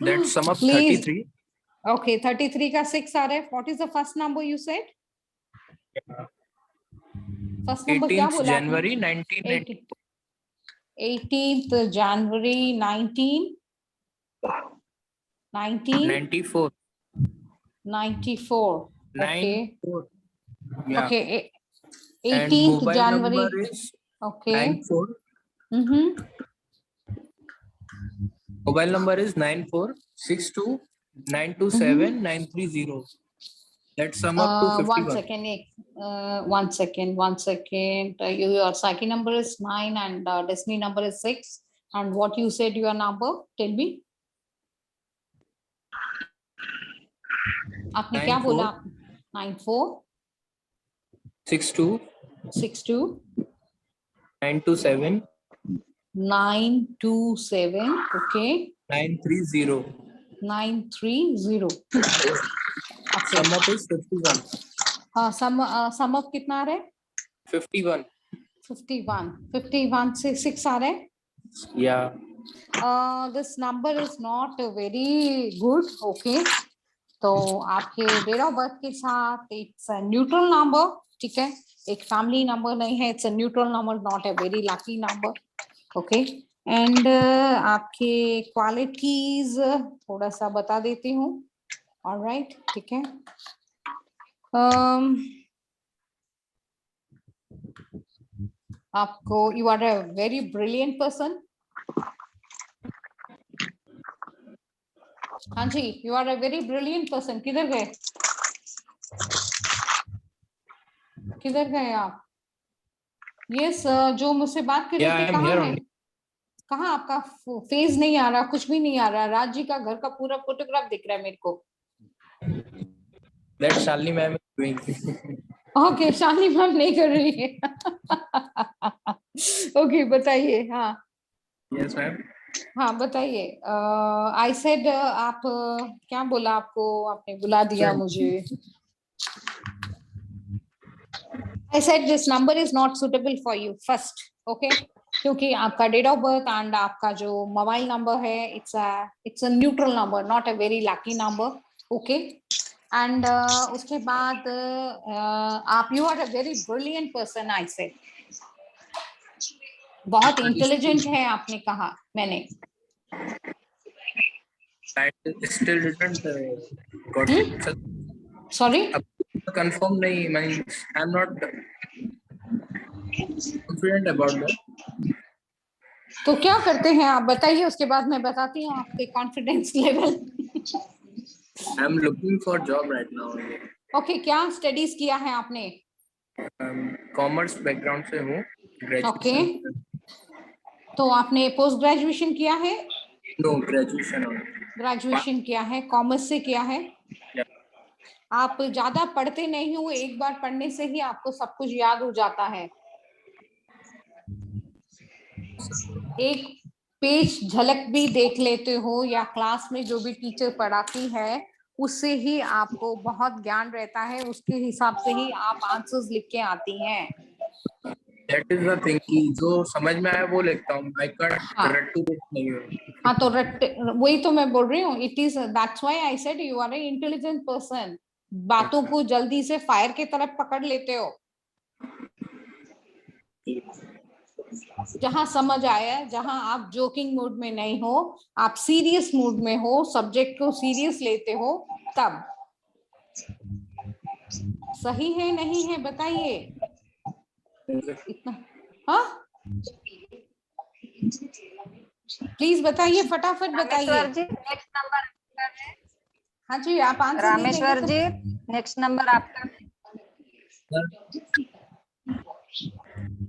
That sum up Please. 33. Okay, 33 का 6 आ रहा है। What is the first number you said? First number क्या 18th बोला आपने? January 1994. 18th January 94. 94. Okay. 94. Yeah. Okay. And 18th mobile January. number is Okay. 94. Mobile number is 9462927930. That sum up to 51. 1 second. 1 second. 1 second. Your psyche number is 9 and destiny number is 6. And what you said your number? Tell me. आपने क्या बोला? 94 62 62 927 927. Okay. 930. 930. Sum up is 51. हाँ, सम ऑफ कितना आ रहा है? 51. 51 से 6 आ रहा है। Yeah. This number is not very good. Okay. तो आपके डेट ऑफ बर्थ के साथ इट्स अ न्यूट्रल नंबर, ठीक है, एक फैमिली नंबर नहीं है, it's a neutral number, not a very lucky number. Okay. And आपके क्वालिटीज थोड़ा सा बता देती हूँ. ऑलराइट, ठीक है. आपको you are a very brilliant person. हाँ जी, you are a very brilliant person. किधर गए, किधर गए आप? यस, जो मुझसे बात कर रहे थे कहाँ है? कहाँ आपका फेस नहीं आ रहा, कुछ भी नहीं आ रहा. राज जी का घर का पूरा फोटोग्राफ दिख रहा है मेरे को. That Shalini ma'am is doing. Okay, Shalini ma'am नहीं कर रही है. ओके, बताइए. हाँ. Yes ma'am. हाँ, बताइए. आई सेड आप क्या बोला आपको, आपने बुला दिया मुझे. I said this number is not suitable for you first. Okay, क्योंकि आपका डेट ऑफ बर्थ एंड आपका जो मोबाइल नंबर है, it's a neutral number, not a very lucky number. Okay. And उसके बाद आप you are a very brilliant person. I said बहुत इंटेलिजेंट है आपने कहा मैंने. I still didn't got it. Sorry, Confirm नहीं, I'm not confident about that. तो क्या करते हैं आप बताइए, उसके बाद मैं बताती हूँ आपके confidence level. I'm looking for job right now. Okay, क्या स्टडीज किया है आपने? कॉमर्स बैकग्राउंड से हूँ. ओके, तो आपने पोस्ट ग्रेजुएशन किया है? No, graduation. ग्रेजुएशन किया है, कॉमर्स से किया है. आप ज्यादा पढ़ते नहीं हो, एक बार पढ़ने से ही आपको सब कुछ याद हो जाता है. एक पेज झलक भी देख लेते हो या क्लास में जो भी टीचर पढ़ाती है उससे ही आपको बहुत ज्ञान रहता है, उसके हिसाब से ही आप आंसर्स लिख के आती हैं. That is the thing कि जो समझ में आया वो लिखता हूँ. I can't रट्टू नहीं हूँ. हाँ, तो वही तो मैं बोल रही हूँ. It is that's why I said you are a intelligent person. बातों को जल्दी से फायर की तरफ पकड़ लेते हो. जहां समझ आया, जहां आप जोकिंग मूड में नहीं हो, आप सीरियस मूड में हो, सब्जेक्ट को सीरियस लेते हो, तब. सही है नहीं है बताइए इतना. हाँ, प्लीज बताइए, फटाफट बताइए. Next number. हाँ जी, आप answer Rameshwar ji, next number आपका.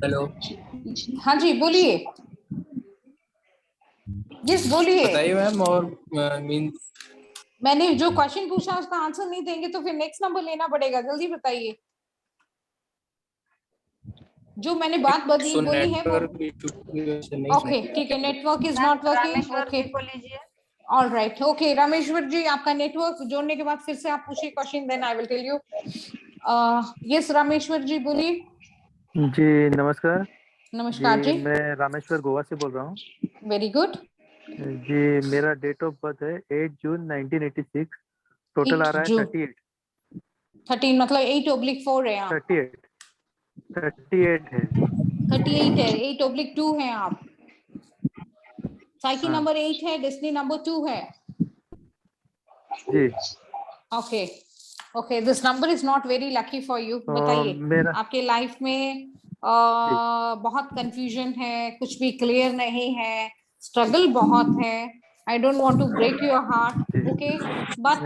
हेलो. हाँ जी, बोलिए. यस, बोलिए. बताइए मैम. और मींस मैंने जो क्वेश्चन पूछा उसका आंसर नहीं देंगे तो फिर नेक्स्ट नंबर लेना पड़ेगा. जल्दी बताइए. जो मैंने बात बोली है वो. ओके, ठीक है. Network is not working. Okay, all right. Okay, Rameshwar ji, आपका नेटवर्क जोड़ने के बाद फिर से आप पूछिए question, then I will tell you. Yes, Rameshwar ji बोलिए. जी नमस्कार. नमस्कार जी. मैं रामेश्वर गोवा से बोल रहा हूँ. Very good. जी, मेरा डेट ऑफ बर्थ है 8 जून 1986. टोटल आ रहा है 38. 13 मतलब 8/4 है आप. 38 है. 38 है. 8/2 है आप. साइकिल नंबर 8 है, डेस्टिनी नंबर 2 है. जी. Okay. Okay, this number is not very lucky for you. बताइए, आपके लाइफ में बहुत कंफ्यूजन है, कुछ भी क्लियर नहीं है, स्ट्रगल बहुत है. I don't want to break your heart. Okay, but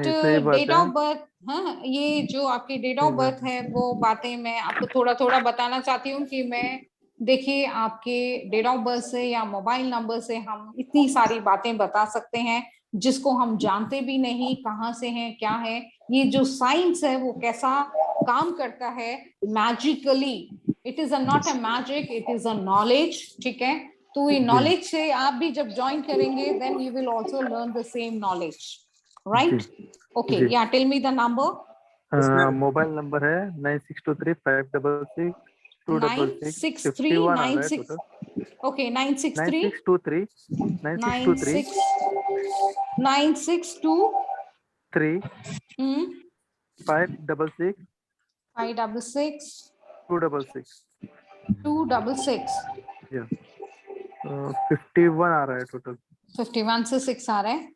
date of birth, हाँ, ये जो आपकी डेट ऑफ बर्थ है वो बातें मैं आपको थोड़ा थोड़ा बताना चाहती हूँ कि मैं देखिए आपके डेट ऑफ बर्थ से या मोबाइल नंबर से हम इतनी सारी बातें बता सकते हैं जिसको हम जानते भी नहीं कहाँ से हैं, क्या है. ये जो साइंस है वो कैसा काम करता है magically. It is not a magic, it is a knowledge. ठीक है, तो ये नॉलेज से आप भी जब ज्वाइन करेंगे then you will also learn the same knowledge. Right? Okay, या tell me the number. Mobile number है 96235666 963 96 okay 963 9623 962 566 566 266 266 या 51 आ रहा है टोटल 51 से 6 आ रहा है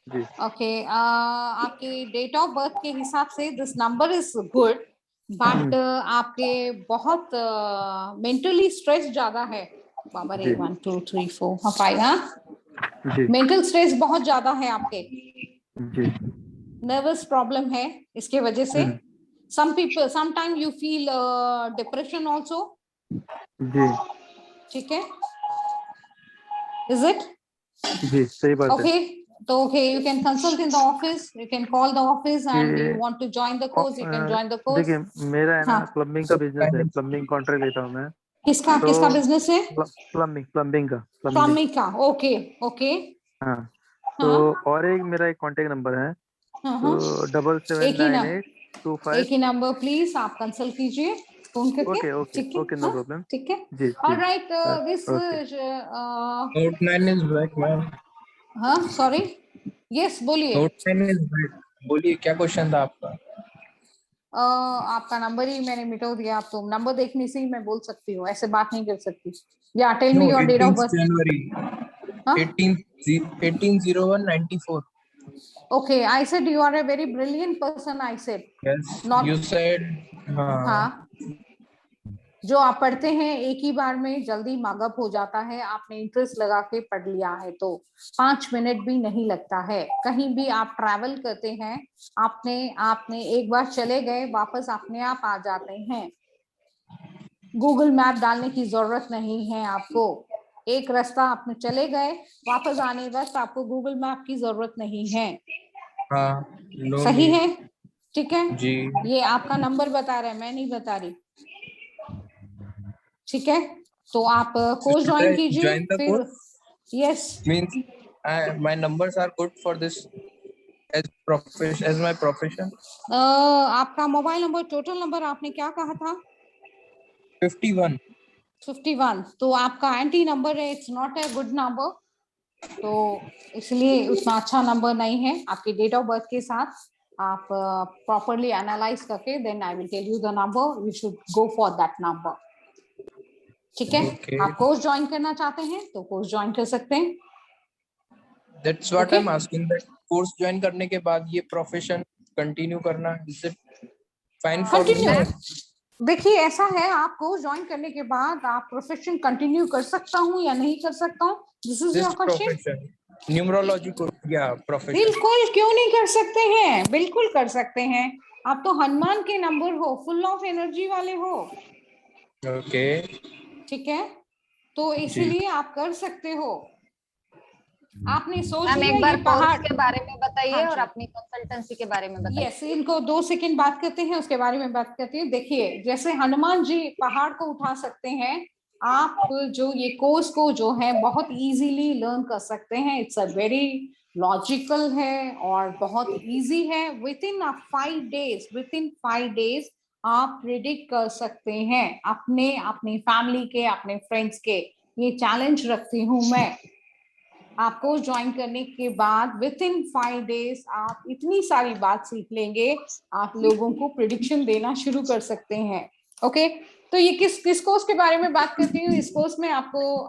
जी ओके आपके डेट ऑफ बर्थ के हिसाब से this number is good but आपके बहुत मेंटली स्ट्रेस ज्यादा है बाबा रे 1 2 3 4 5 हाँ मेंटल स्ट्रेस बहुत ज्यादा है आपके जी नर्वस प्रॉब्लम है इसके वजह से some people sometime you feel depression also जी ठीक है is it जी सही बात okay so okay you can consult in the office you can call the office and you want to join the course you can join the course देखिए मेरा है ना प्लम्बिंग का बिजनेस है प्लम्बिंग कॉन्ट्रैक्ट लेता हूँ मैं किसका बिजनेस है प्लम्बिंग का ओके ओके हाँ तो और मेरा एक कांटेक्ट नंबर है तो 779825 एक ही नंबर प्लीज आप कंसल्ट कीजिए फोन करके ओके नो प्रॉब्लम ठीक है जी alright this note 9 is back ma'am हाँ सॉरी यस बोलिए नोट 9 इज बैक बोलिए क्या क्वेश्चन था आपका आपका नंबर ही मैंने मिटा दिया आप तो नंबर देखने से ही मैं बोल सकती हूँ ऐसे बात नहीं कर सकती या tell me your date of birth January 180194 Okay, I said you are a very brilliant person. I said. Yes. Not. You said. हाँ. जो आप पढ़ते हैं एक ही बार में जल्दी मगअप हो जाता है आपने इंटरेस्ट लगा के पढ़ लिया है तो 5 मिनट भी नहीं लगता है कहीं भी आप ट्रैवल करते हैं आपने एक बार चले गए वापस अपने आप आ जाते हैं गूगल मैप डालने की जरूरत नहीं है आपको एक रास्ता आपने चले गए वापस आने वक्त आपको गूगल मैप की जरूरत नहीं है सही है ठीक है जी ये आपका नंबर बता रहा है मैं नहीं बता रही ठीक है तो आप कोर्स ज्वाइन कीजिए फिर yes means my numbers are good for this as my profession आपका मोबाइल नंबर टोटल नंबर आपने क्या कहा था 51 तो आपका एंटी नंबर है it's not a good number तो इसलिए उतना अच्छा नंबर नहीं है आपके डेट ऑफ बर्थ के साथ आप प्रॉपरली एनालाइज करके then I will tell you the number you should go for that number ठीक है आप कोर्स ज्वाइन करना चाहते हैं तो कोर्स ज्वाइन कर सकते हैं that's what I am asking that course join करने के बाद ये प्रोफेशन कंटिन्यू करना is it fine for me देखिए ऐसा है आप कोर्स ज्वाइन करने के बाद आप प्रोफेशन कंटिन्यू कर सकता हूँ या नहीं कर सकता हूँ this is your question numerology को या प्रोफेशन बिल्कुल क्यों नहीं कर सकते हैं बिल्कुल कर सकते हैं आप तो हनुमान के नंबर हो फुल ऑफ एनर्जी वाले हो ओके ठीक है तो इसीलिए आप कर सकते हो आपने सोच लिया एक बार पहाड़ के बारे में बताइए और अपनी कंसल्टेंसी के बारे में बताइए यस इनको 2 सेकंड बात करते हैं उसके बारे में बात करते हैं देखिए जैसे हनुमान जी पहाड़ को उठा सकते हैं आप जो ये कोर्स को जो है बहुत इजीली लर्न कर सकते हैं इट्स अ वेरी लॉजिकल है और बहुत इजी है विद इन 5 डेज आप प्रिडिक्ट कर सकते हैं अपने फैमिली के अपने फ्रेंड्स के ये चैलेंज रखती हूँ मैं आपको ज्वाइन करने के बाद विद इन 5 डेज आप इतनी सारी बात सीख लेंगे आप लोगों को प्रिडिक्शन देना शुरू कर सकते हैं ओके तो ये किस कोर्स के बारे में बात करती हूँ इस कोर्स में आपको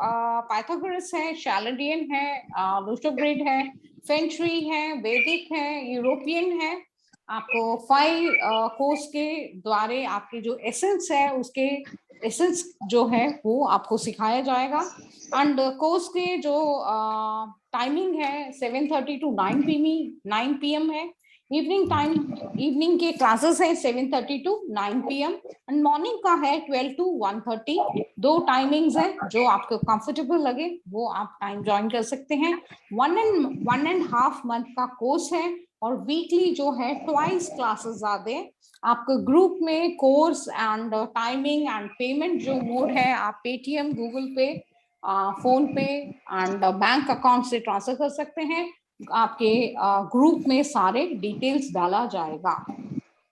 पाइथागोरस है शैलेडियन है लुस्टोग्रिड है फेंग-शुई है वैदिक है यूरोपियन है आपको 5 कोर्स के द्वारा आपके जो एसेंस है उसके एसेंस जो है वो आपको सिखाया जाएगा एंड कोर्स के जो टाइमिंग है 7:30 to 9 PM है इवनिंग के क्लासेस है 7:30 to 9 PM एंड मॉर्निंग का है 12 to 1:30 2 टाइमिंग्स है जो आपको कंफर्टेबल लगे वो आप टाइम ज्वाइन कर सकते हैं 1.5 मंथ का कोर्स है और वीकली जो है ट्वाइस क्लासेस आते आपको ग्रुप में course and timing and payment जो मोड है आप पेटीएम गूगल पे फोन पे एंड बैंक अकाउंट से ट्रांसफर कर सकते हैं आपके ग्रुप में सारे डिटेल्स डाला जाएगा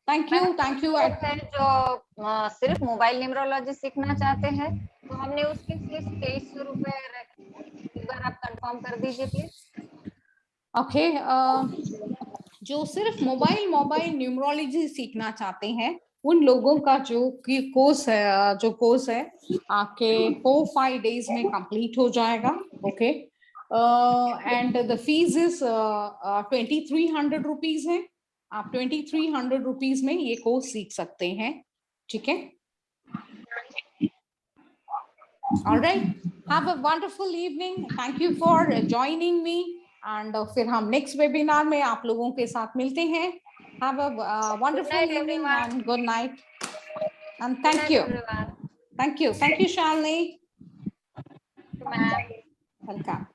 थैंक यू है जो सिर्फ मोबाइल न्यूमरोलॉजी सीखना चाहते हैं तो हमने उसकी फीस 2300 रुपए रखी। एक बार आप कंफर्म कर दीजिए प्लीज। ओके, जो सिर्फ मोबाइल न्यूमरोलॉजी सीखना चाहते हैं उन लोगों का जो कोर्स है आपके 4-5 डेज में कंप्लीट हो जाएगा। Okay, and the fees is 2300 rupees है। आप 2300 रुपीज में ये कोर्स सीख सकते हैं। ठीक है, alright, have a wonderful evening, thank you for joining me and फिर हम नेक्स्ट वेबिनार में आप लोगों के साथ मिलते हैं। Have a wonderful evening and good night and thank you Shalini, welcome.